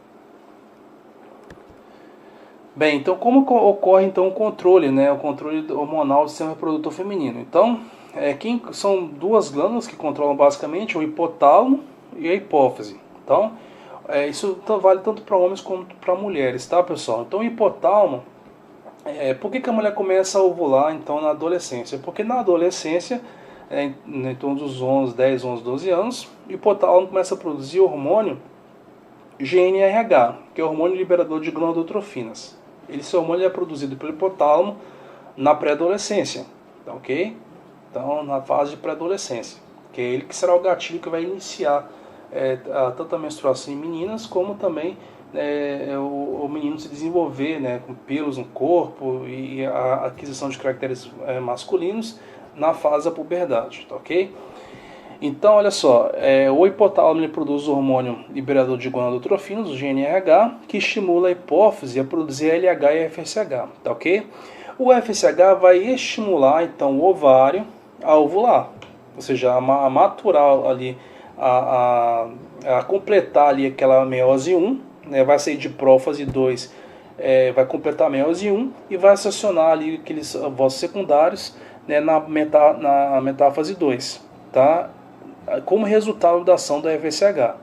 Bem, então como ocorre então o controle, né? O controle hormonal do sistema reprodutor feminino. Então, são duas glândulas que controlam basicamente o hipotálamo e a hipófise. Então, isso vale tanto para homens quanto para mulheres, tá, pessoal? Então, o hipotálamo, por que a mulher começa a ovular então na adolescência? Porque na adolescência, em torno dos 10, 11, 12 anos, o hipotálamo começa a produzir o hormônio GnRH, que é o hormônio liberador de gonadotrofinas. Esse hormônio é produzido pelo hipotálamo na pré-adolescência, tá ok? Então, na fase de pré-adolescência, que é ele que será o gatilho que vai iniciar tanto a menstruação em meninas, como também o menino se desenvolver, né, com pelos no corpo e a aquisição de caracteres masculinos na fase da puberdade, tá ok? Então, olha só, o hipotálamo ele produz o hormônio liberador de gonadotrofinas, o GnRH, que estimula a hipófise a produzir LH e FSH, tá ok? O FSH vai estimular, então, o ovário a ovular, ou seja, a maturar ali, a completar ali aquela meiose 1, né, vai sair de prófase 2, vai completar a meiose 1 e vai acionar ali aqueles ovócitos secundários, né, na metáfase 2, tá? Como resultado da ação da FSH.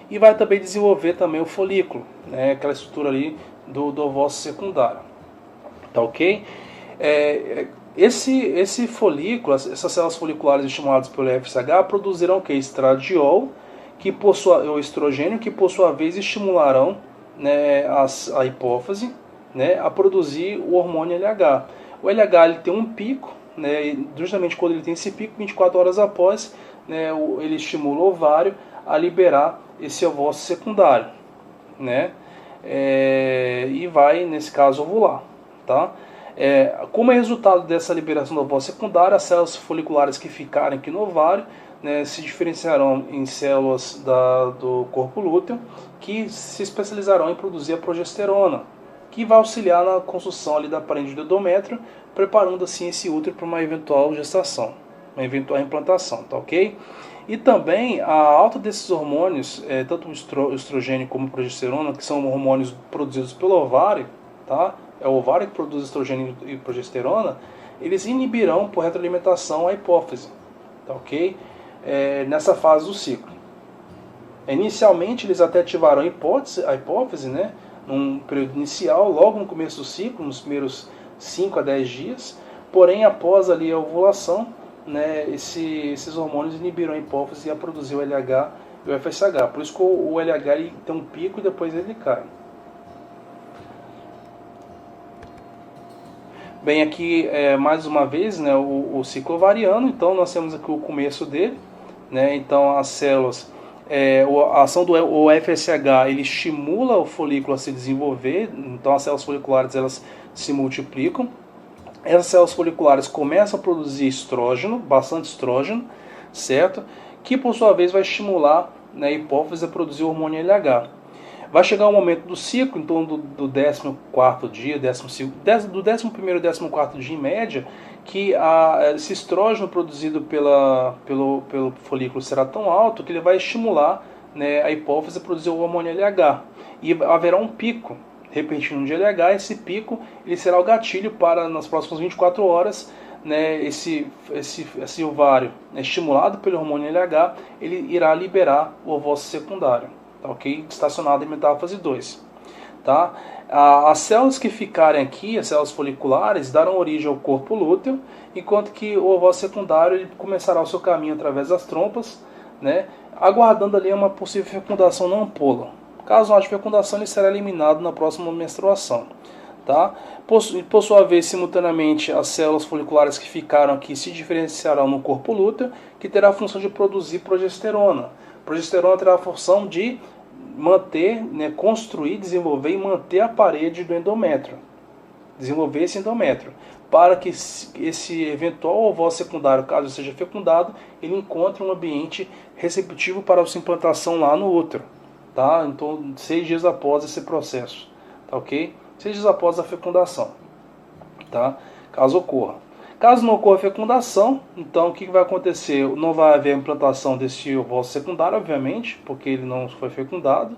E vai também desenvolver também o folículo, né, aquela estrutura ali do ovócito secundário, tá ok? Esse folículo, essas células foliculares estimuladas pelo FSH produzirão o que? Estradiol, o estrogênio, que por sua vez estimularão, né, a hipófise, né, a produzir o hormônio LH. O LH ele tem um pico, né, e justamente quando ele tem esse pico, 24 horas após, né, ele estimula o ovário a liberar esse ovócito secundário, né, e vai, nesse caso, ovular, tá? Como resultado dessa liberação do ovócito secundário, as células foliculares que ficarem aqui no ovário, né, se diferenciarão em células do corpo lúteo, que se especializarão em produzir a progesterona, que vai auxiliar na construção ali da parede do endométrio, preparando assim esse útero para uma eventual gestação, uma eventual implantação, tá ok? E também a alta desses hormônios, tanto o estrogênio como a progesterona, que são hormônios produzidos pelo ovário, tá? É o ovário que produz estrogênio e progesterona, eles inibirão por retroalimentação a hipófise, tá ok? Nessa fase do ciclo. Inicialmente eles até ativarão a hipófise, né? Num período inicial, logo no começo do ciclo, nos primeiros 5 a 10 dias, porém após ali a ovulação, né, esses hormônios inibiram a hipófise a produzir o LH e o FSH. Por isso que o LH ele tem um pico e depois ele cai. Bem, aqui mais uma vez, né, o ciclo ovariano. Então nós temos aqui o começo dele, né, então as células, a ação do FSH ele estimula o folículo a se desenvolver, então as células foliculares elas se multiplicam. Essas células foliculares começam a produzir estrógeno, bastante estrógeno, certo? Que por sua vez vai estimular, né, a hipófise a produzir o hormônio LH. Vai chegar um momento do ciclo, em torno do 14º dia, do 11º e 14º dia em média, que esse estrógeno produzido pelo folículo será tão alto que ele vai estimular, né, a hipófise a produzir o hormônio LH. E haverá um pico repetindo de LH, esse pico ele será o gatilho para, nas próximas 24 horas, né, esse ovário, né, estimulado pelo hormônio LH, ele irá liberar o ovócito secundário, tá, ok? Estacionado em metáfase 2. Tá? As células que ficarem aqui, as células foliculares, darão origem ao corpo lúteo, enquanto que o ovócito secundário ele começará o seu caminho através das trompas, né, aguardando ali uma possível fecundação na ampola. Caso não haja fecundação, ele será eliminado na próxima menstruação. Tá? Por sua vez, simultaneamente, as células foliculares que ficaram aqui se diferenciarão no corpo lúteo, que terá a função de produzir progesterona. Progesterona terá a função de manter, né, construir, desenvolver e manter a parede do endométrio. Desenvolver esse endométrio. Para que esse eventual ovócito secundário, caso seja fecundado, ele encontre um ambiente receptivo para a sua implantação lá no útero. Tá? Então, 6 dias após esse processo, tá ok? 6 dias após a fecundação, tá? Caso ocorra. Caso não ocorra fecundação, então o que vai acontecer? Não vai haver implantação desse ovócito secundário, obviamente, porque ele não foi fecundado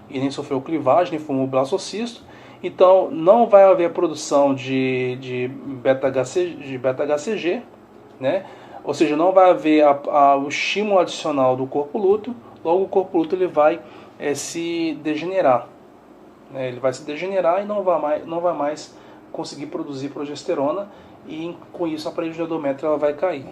e nem sofreu clivagem, nem formou blastocisto. Então não vai haver produção de beta-HCG, né? Ou seja, não vai haver o estímulo adicional do corpo lúteo, logo o corpo lúteo ele vai se degenerar. Né? Ele vai se degenerar e não vai mais conseguir produzir progesterona, e com isso a parede do endométrio ela vai cair.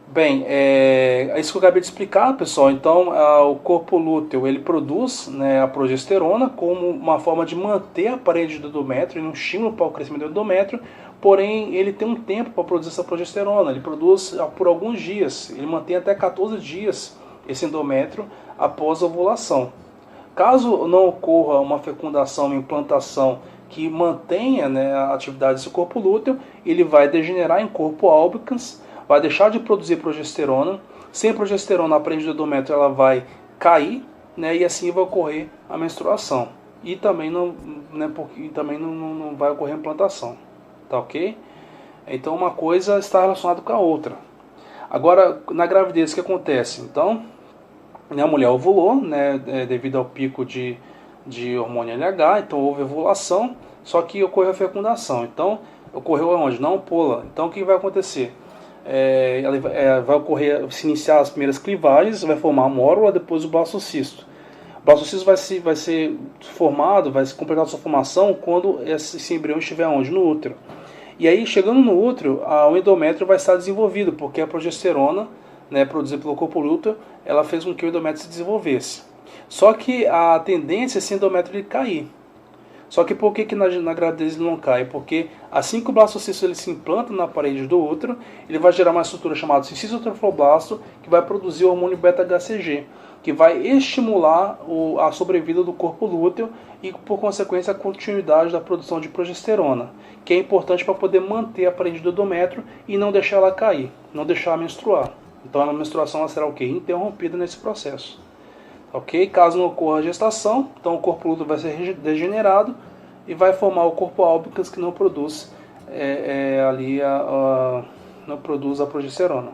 Bem, é isso que eu acabei de explicar, pessoal. Então, o corpo lúteo ele produz, né, a progesterona como uma forma de manter a parede do endométrio, um estímulo para o crescimento do endométrio, porém ele tem um tempo para produzir essa progesterona. Ele produz por alguns dias, ele mantém até 14 dias esse endométrio após a ovulação. Caso não ocorra uma fecundação, uma implantação que mantenha, né, a atividade desse corpo lúteo, ele vai degenerar em corpo albicans, vai deixar de produzir progesterona. Sem progesterona, a parede do endométrio ela vai cair, né, e assim vai ocorrer a menstruação. E também não vai ocorrer a implantação. Tá ok? Então uma coisa está relacionada com a outra. Agora, na gravidez, o que acontece? Então, a mulher ovulou, né, devido ao pico de hormônio LH, então houve ovulação, só que ocorreu a fecundação. Então, ocorreu onde? Na ampola. Então, o que vai acontecer? Vai ocorrer, se iniciar as primeiras clivagens, vai formar a mórula, depois o blastocisto. O blastocisto vai ser formado, vai completar sua formação quando esse embrião estiver onde? No útero. E aí, chegando no útero, o endométrio vai estar desenvolvido, porque a progesterona, né, produzida pelo corpo lúteo, ela fez com que o endométrio se desenvolvesse. Só que a tendência é esse endométrio ele cair. Só que por que na gravidez ele não cai? Porque assim que o blastocisto ele se implanta na parede do útero, ele vai gerar uma estrutura chamada cisticerofiblasto, que vai produzir o hormônio beta-HCG, que vai estimular a sobrevida do corpo lúteo e, por consequência, a continuidade da produção de progesterona, que é importante para poder manter a parede do endométrio e não deixar ela cair, não deixar ela menstruar. Então a menstruação ela será o quê? Interrompida nesse processo. Ok? Caso não ocorra a gestação, então o corpo lúteo vai ser degenerado e vai formar o corpo albicans, que não produz não produz a progesterona.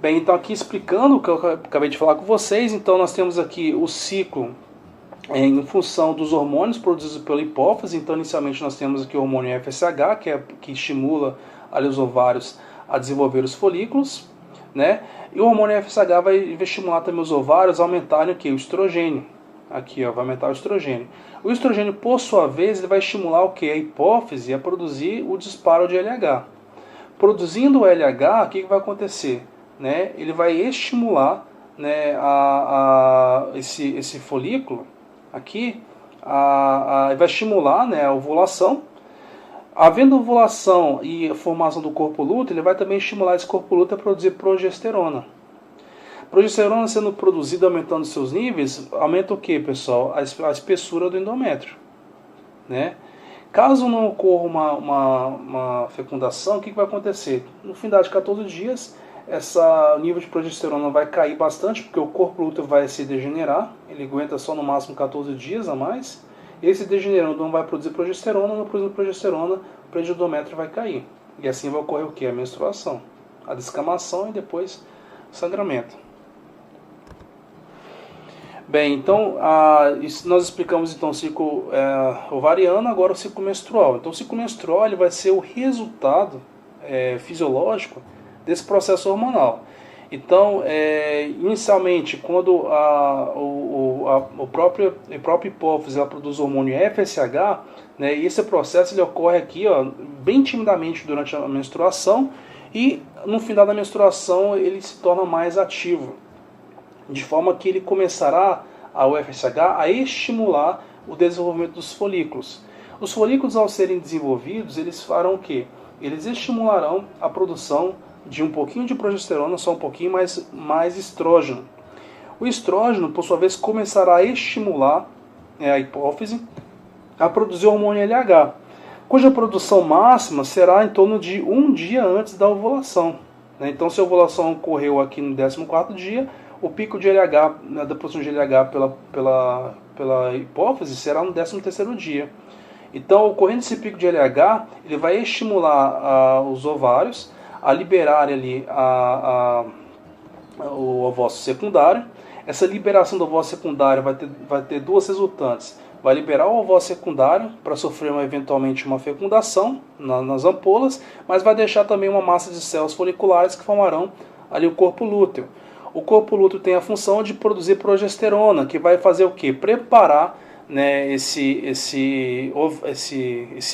Bem, então aqui explicando o que eu acabei de falar com vocês, então nós temos aqui o ciclo em função dos hormônios produzidos pela hipófise. Então inicialmente nós temos aqui o hormônio FSH, que estimula ali os ovários a desenvolver os folículos, né? E o hormônio FSH vai estimular também os ovários a aumentarem o que? O estrogênio. Aqui, ó, vai aumentar o estrogênio. O estrogênio, por sua vez, ele vai estimular o que? A hipófise a produzir o disparo de LH. Produzindo o LH, o que vai acontecer? Né? Ele vai estimular, né, esse folículo aqui, vai estimular, né, a ovulação. Havendo ovulação e formação do corpo lúteo, ele vai também estimular esse corpo lúteo a produzir progesterona. Progesterona sendo produzida, aumentando seus níveis, aumenta o que, pessoal? A espessura do endométrio. Né? Caso não ocorra uma fecundação, o que vai acontecer? No fim de 14 dias, o nível de progesterona vai cair bastante, porque o corpo lúteo vai se degenerar, ele aguenta só no máximo 14 dias a mais. Esse degenerando não vai produzir progesterona, não produzindo progesterona, o parede do endométrio vai cair. E assim vai ocorrer o que? A menstruação, a descamação e depois o sangramento. Bem, então nós explicamos então o ciclo ovariano, agora o ciclo menstrual. Então o ciclo menstrual ele vai ser o resultado fisiológico desse processo hormonal. Então, inicialmente, quando a própria hipófise ela produz o hormônio FSH, né, e esse processo ele ocorre aqui, ó, bem timidamente durante a menstruação, e no final da menstruação ele se torna mais ativo, de forma que ele começará, o FSH, a estimular o desenvolvimento dos folículos. Os folículos, ao serem desenvolvidos, eles farão o quê? Eles estimularão a produção de um pouquinho de progesterona, só um pouquinho mais estrógeno. O estrógeno, por sua vez, começará a estimular a hipófise a produzir o hormônio LH, cuja produção máxima será em torno de um dia antes da ovulação. Então, se a ovulação ocorreu aqui no 14º dia, o pico de LH, né, da produção de LH pela hipófise será no 13º dia. Então, ocorrendo esse pico de LH, ele vai estimular os ovários a liberarem ali o ovócito secundário. Essa liberação do ovócito secundário vai ter duas resultantes. Vai liberar o ovócito secundário para sofrer eventualmente uma fecundação nas ampolas, mas vai deixar também uma massa de células foliculares que formarão ali o corpo lúteo. O corpo lúteo tem a função de produzir progesterona, que vai fazer o quê? Preparar, né, esse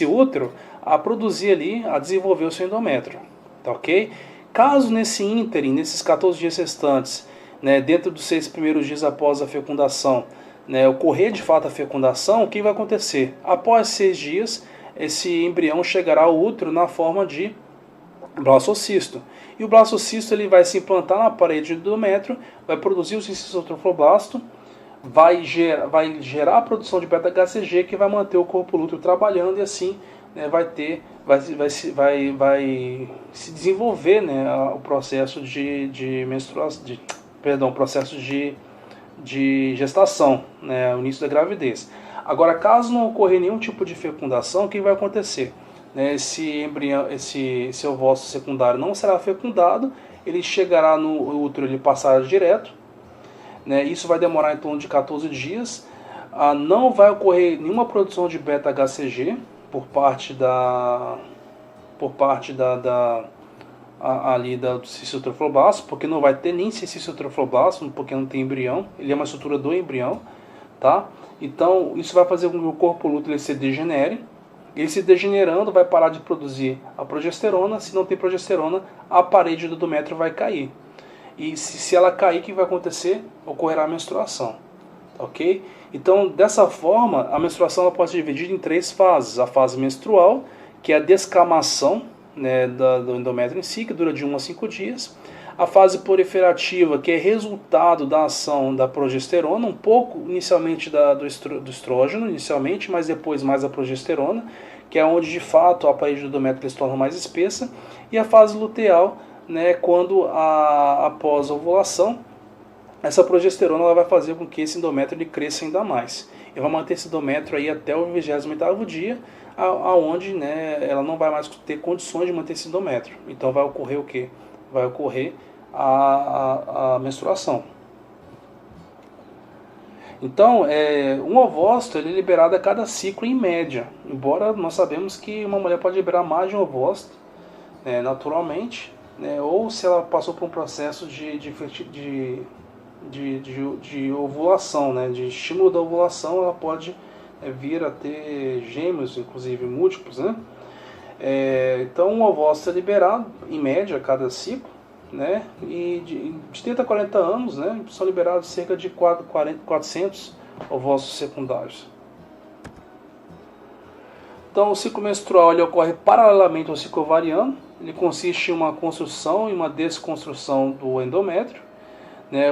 útero a produzir ali, a desenvolver o seu endométrio. Tá ok? Caso nesse ínterim, nesses 14 dias restantes, né, dentro dos 6 primeiros dias após a fecundação, né, ocorrer de fato a fecundação, o que vai acontecer? Após 6 dias, esse embrião chegará ao útero na forma de blastocisto. E o blastocisto ele vai se implantar na parede do endométrio, vai produzir o cistocistrofoblasto, vai gerar a produção de beta-HCG que vai manter o corpo lúteo trabalhando e assim, né, vai se desenvolver, né, o processo de menstruação, o processo de gestação, né, o início da gravidez. Agora, caso não ocorrer nenhum tipo de fecundação, o que vai acontecer? Né, esse embrião, esse ovócito secundário não será fecundado, ele chegará no útero, ele passará direto, né, isso vai demorar em torno de 14 dias, não vai ocorrer nenhuma produção de beta-HCG por parte do cistocistrofoblasto, porque não vai ter nem cistocistrofoblasto, porque não tem embrião, ele é uma estrutura do embrião, tá? Então isso vai fazer com que o corpo lúteo ele se degenere. Ele se degenerando vai parar de produzir a progesterona. Se não tem progesterona, a parede do endométrio vai cair. E se ela cair, o que vai acontecer? Ocorrerá a menstruação. Ok? Então, dessa forma, a menstruação ela pode ser dividida em 3 fases. A fase menstrual, que é a descamação, né, do endométrio em si, que dura de 1 a 5 dias. A fase proliferativa, que é resultado da ação da progesterona, um pouco inicialmente do estrógeno, inicialmente, mas depois mais a progesterona, que é onde de fato a parede do endométrio se torna mais espessa. E a fase luteal, né, quando após a ovulação, essa progesterona ela vai fazer com que esse endométrio ele cresça ainda mais. E vai manter esse endométrio aí até o 28º dia, aonde, né, ela não vai mais ter condições de manter esse endométrio. Então vai ocorrer o quê? Vai ocorrer a menstruação. Então, um ovócito ele é liberado a cada ciclo em média. Embora nós sabemos que uma mulher pode liberar mais de um ovócito, naturalmente, né, ou se ela passou por um processo de ovulação, né, de estímulo da ovulação, ela pode vir a ter gêmeos, inclusive múltiplos, né? Então, um ovócito é liberado, em média, a cada ciclo, né? E de 30 a 40 anos, né, são liberados cerca de 400 ovócitos secundários. Então, o ciclo menstrual ele ocorre paralelamente ao ciclo ovariano. Ele consiste em uma construção e uma desconstrução do endométrio.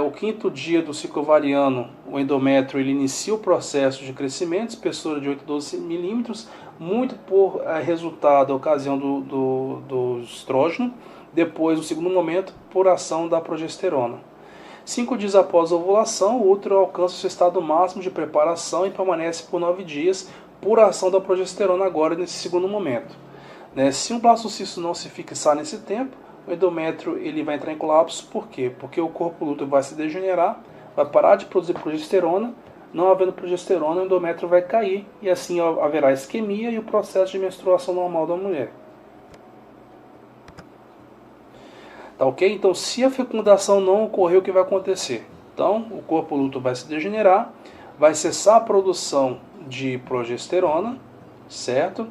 O 5º dia do ciclo ovariano, o endométrio ele inicia o processo de crescimento, espessura de 8 a 12 milímetros, muito por resultado da ocasião do estrógeno. Depois, no segundo momento, por ação da progesterona. 5 dias após a ovulação, o útero alcança o seu estado máximo de preparação e permanece por 9 dias por ação da progesterona agora nesse segundo momento. Se um blastocisto não se fixar nesse tempo, o endométrio ele vai entrar em colapso. Por quê? Porque o corpo lúteo vai se degenerar, vai parar de produzir progesterona, não havendo progesterona, o endométrio vai cair e assim haverá isquemia e o processo de menstruação normal da mulher. Tá ok? Então, se a fecundação não ocorrer, o que vai acontecer? Então, o corpo lúteo vai se degenerar, vai cessar a produção de progesterona, certo?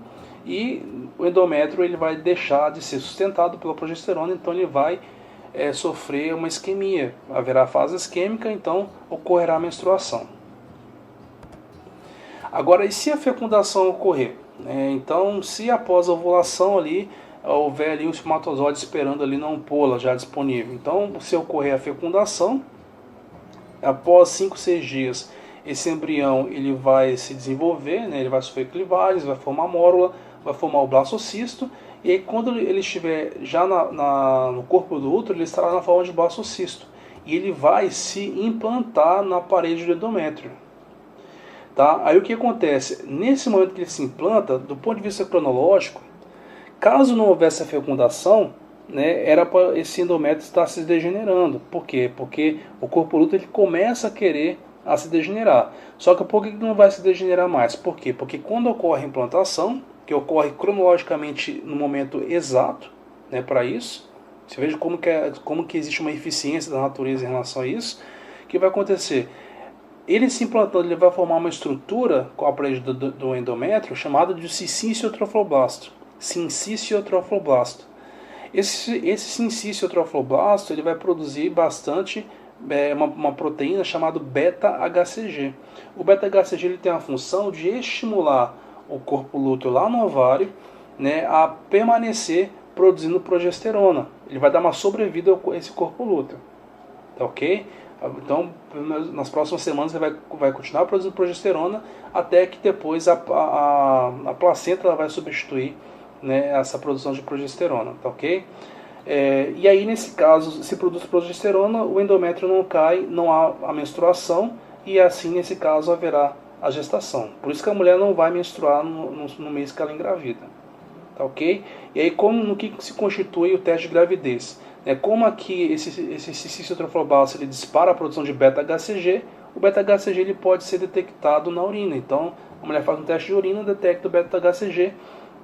E o endométrio ele vai deixar de ser sustentado pela progesterona, então ele vai sofrer uma isquemia. Haverá fase isquêmica, então ocorrerá a menstruação. Agora, e se a fecundação ocorrer? Então, se após a ovulação ali, houver ali um espermatozoide esperando ali na ampola já disponível. Então, se ocorrer a fecundação, após 5, 6 dias, esse embrião ele vai se desenvolver, né? Ele vai sofrer clivagens, vai formar mórula, vai formar o blastocisto, e aí, quando ele estiver já no corpo do útero, ele estará na forma de blastocisto. e ele vai se implantar na parede do endométrio. Tá? Aí o que acontece? Nesse momento que ele se implanta, do ponto de vista cronológico, caso não houvesse a fecundação, né, era para esse endométrio estar se degenerando. Por quê? Porque o corpo luto ele começa a querer a se degenerar. Só que por que não vai se degenerar mais? Por quê? Porque quando ocorre a implantação, que ocorre cronologicamente no momento exato, né, para isso, você veja como que existe uma eficiência da natureza em relação a isso, o que vai acontecer? Ele se implantando, ele vai formar uma estrutura com a parede do endométrio chamada de sincício-trofoblasto. Sincício-trofoblasto. Esse sincício-trofoblasto ele vai produzir bastante uma proteína chamada beta-HCG. O beta-HCG ele tem a função de estimular o corpo lúteo lá no ovário, né, a permanecer produzindo progesterona. Ele vai dar uma sobrevida a esse corpo lúteo. Tá ok? Então, nas próximas semanas ele vai continuar produzindo progesterona até que depois a placenta ela vai substituir, né, essa produção de progesterona. Tá ok? E aí, nesse caso, se produz progesterona, o endométrio não cai, não há a menstruação e assim, nesse caso, haverá a gestação. Por isso que a mulher não vai menstruar no mês que ela engravida. Tá ok? E aí, no que se constitui o teste de gravidez? Como aqui esse sincício-trofoblasto ele dispara a produção de beta-HCG, o beta-HCG ele pode ser detectado na urina. Então, a mulher faz um teste de urina, detecta o beta-HCG,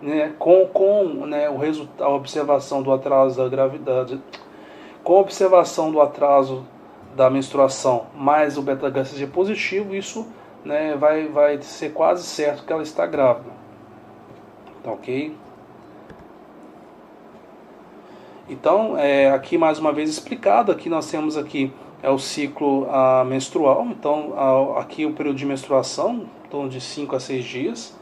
né, né, a observação do atraso da gravidade, com a observação do atraso da menstruação, mais o beta-HCG positivo, isso, né, vai ser quase certo que ela está grávida. Tá ok? Então, aqui mais uma vez explicado, aqui nós temos aqui o ciclo menstrual, então aqui o período de menstruação, em torno de 5 a 6 dias,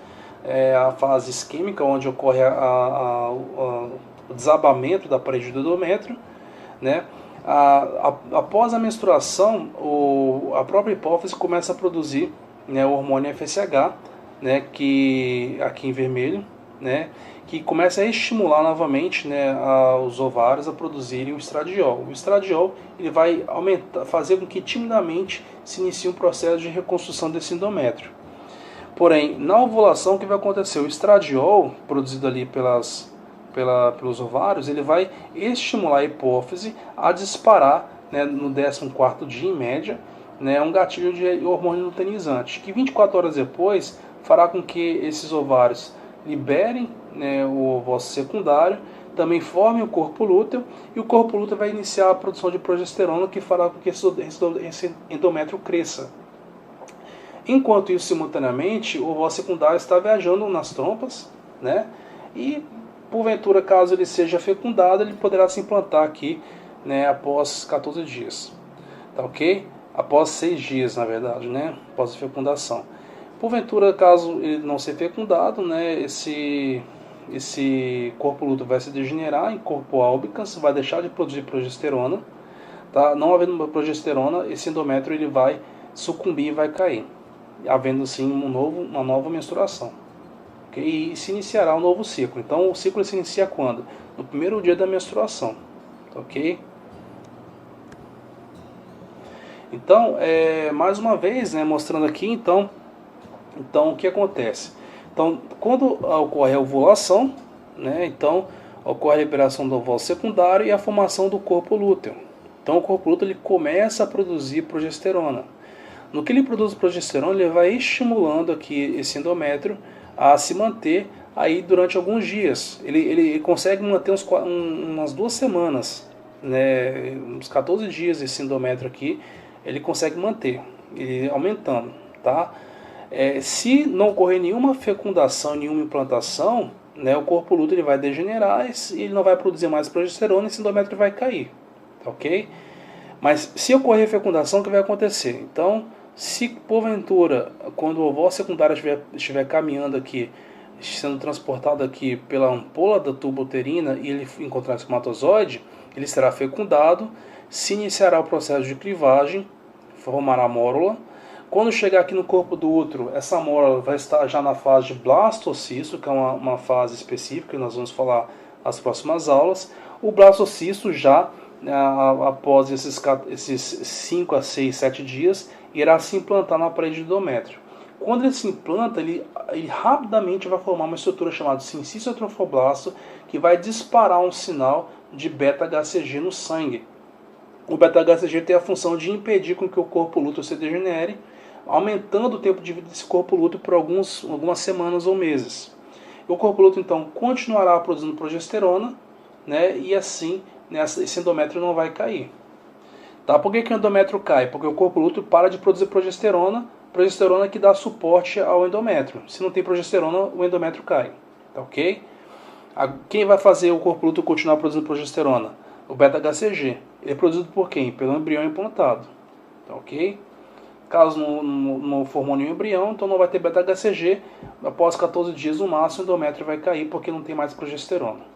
a fase isquêmica, onde ocorre o desabamento da parede do endométrio, né? Após a menstruação, a própria hipófise começa a produzir, né, o hormônio FSH, né, que aqui em vermelho, né, que começa a estimular novamente, né, os ovários a produzirem o estradiol. O estradiol ele vai fazer com que timidamente se inicie um processo de reconstrução desse endométrio. Porém, na ovulação, o que vai acontecer? O estradiol, produzido ali pelos ovários, ele vai estimular a hipófise a disparar, né, no 14º dia, em média, né, um gatilho de hormônio luteinizante, que 24 horas depois fará com que esses ovários liberem, né, o ovócito secundário, também formem o corpo lúteo, e o corpo lúteo vai iniciar a produção de progesterona, que fará com que esse endométrio cresça. Enquanto isso, simultaneamente, o ovócito secundário está viajando nas trompas, né, e porventura, caso ele seja fecundado, ele poderá se implantar aqui, né, após 14 dias. Tá ok? Após 6 dias, na verdade, né, após a fecundação. Porventura, caso ele não seja fecundado, né, esse corpo lúteo vai se degenerar em corpo albicans, vai deixar de produzir progesterona. Tá? Não havendo progesterona, esse endométrio ele vai sucumbir e vai cair, havendo sim uma nova menstruação. Okay? E se iniciará um novo ciclo. Então o ciclo se inicia quando? No primeiro dia da menstruação. Ok? Então, mais uma vez, né, mostrando aqui, então o que acontece? Então, quando ocorre a ovulação, né, então ocorre a liberação do ovócito secundário e a formação do corpo lúteo. Então, o corpo lúteo ele começa a produzir progesterona. No que ele produz progesterona, ele vai estimulando aqui esse endométrio a se manter aí durante alguns dias. Ele consegue manter umas 2 semanas, né, uns 14 dias esse endométrio aqui, ele consegue manter, ele aumentando, tá? Se não ocorrer nenhuma fecundação, nenhuma implantação, né, o corpo lúteo ele vai degenerar e ele não vai produzir mais progesterona e esse endométrio vai cair, tá ok? Mas se ocorrer fecundação, o que vai acontecer? Então, se porventura, quando o ovócito secundário estiver caminhando aqui, sendo transportado aqui pela ampola da tuba uterina e ele encontrar espermatozoide, ele será fecundado, se iniciará o processo de clivagem, formará a mórula. Quando chegar aqui no corpo do útero, essa mórula vai estar já na fase de blastocisto, que é uma fase específica que nós vamos falar nas próximas aulas. O blastocisto já né, após esses 5 a 6, 7 dias, irá se implantar na parede do endométrio. Quando ele se implanta, ele rapidamente vai formar uma estrutura chamada sincício trofoblasto, que vai disparar um sinal de beta-HCG no sangue. O beta-HCG tem a função de impedir com que o corpo lúteo se degenere, aumentando o tempo de vida desse corpo lúteo por algumas semanas ou meses. O corpo lúteo, então, continuará produzindo progesterona, né, e assim, né, esse endométrio não vai cair. Tá? Por que o endométrio cai? Porque o corpo lúteo para de produzir progesterona que dá suporte ao endométrio. Se não tem progesterona, o endométrio cai. Tá ok? Quem vai fazer o corpo lúteo continuar produzindo progesterona? O beta-HCG. Ele é produzido por quem? Pelo embrião implantado. Tá ok? Caso não formou nenhum embrião, então não vai ter beta-HCG. Após 14 dias, no máximo, o endométrio vai cair porque não tem mais progesterona.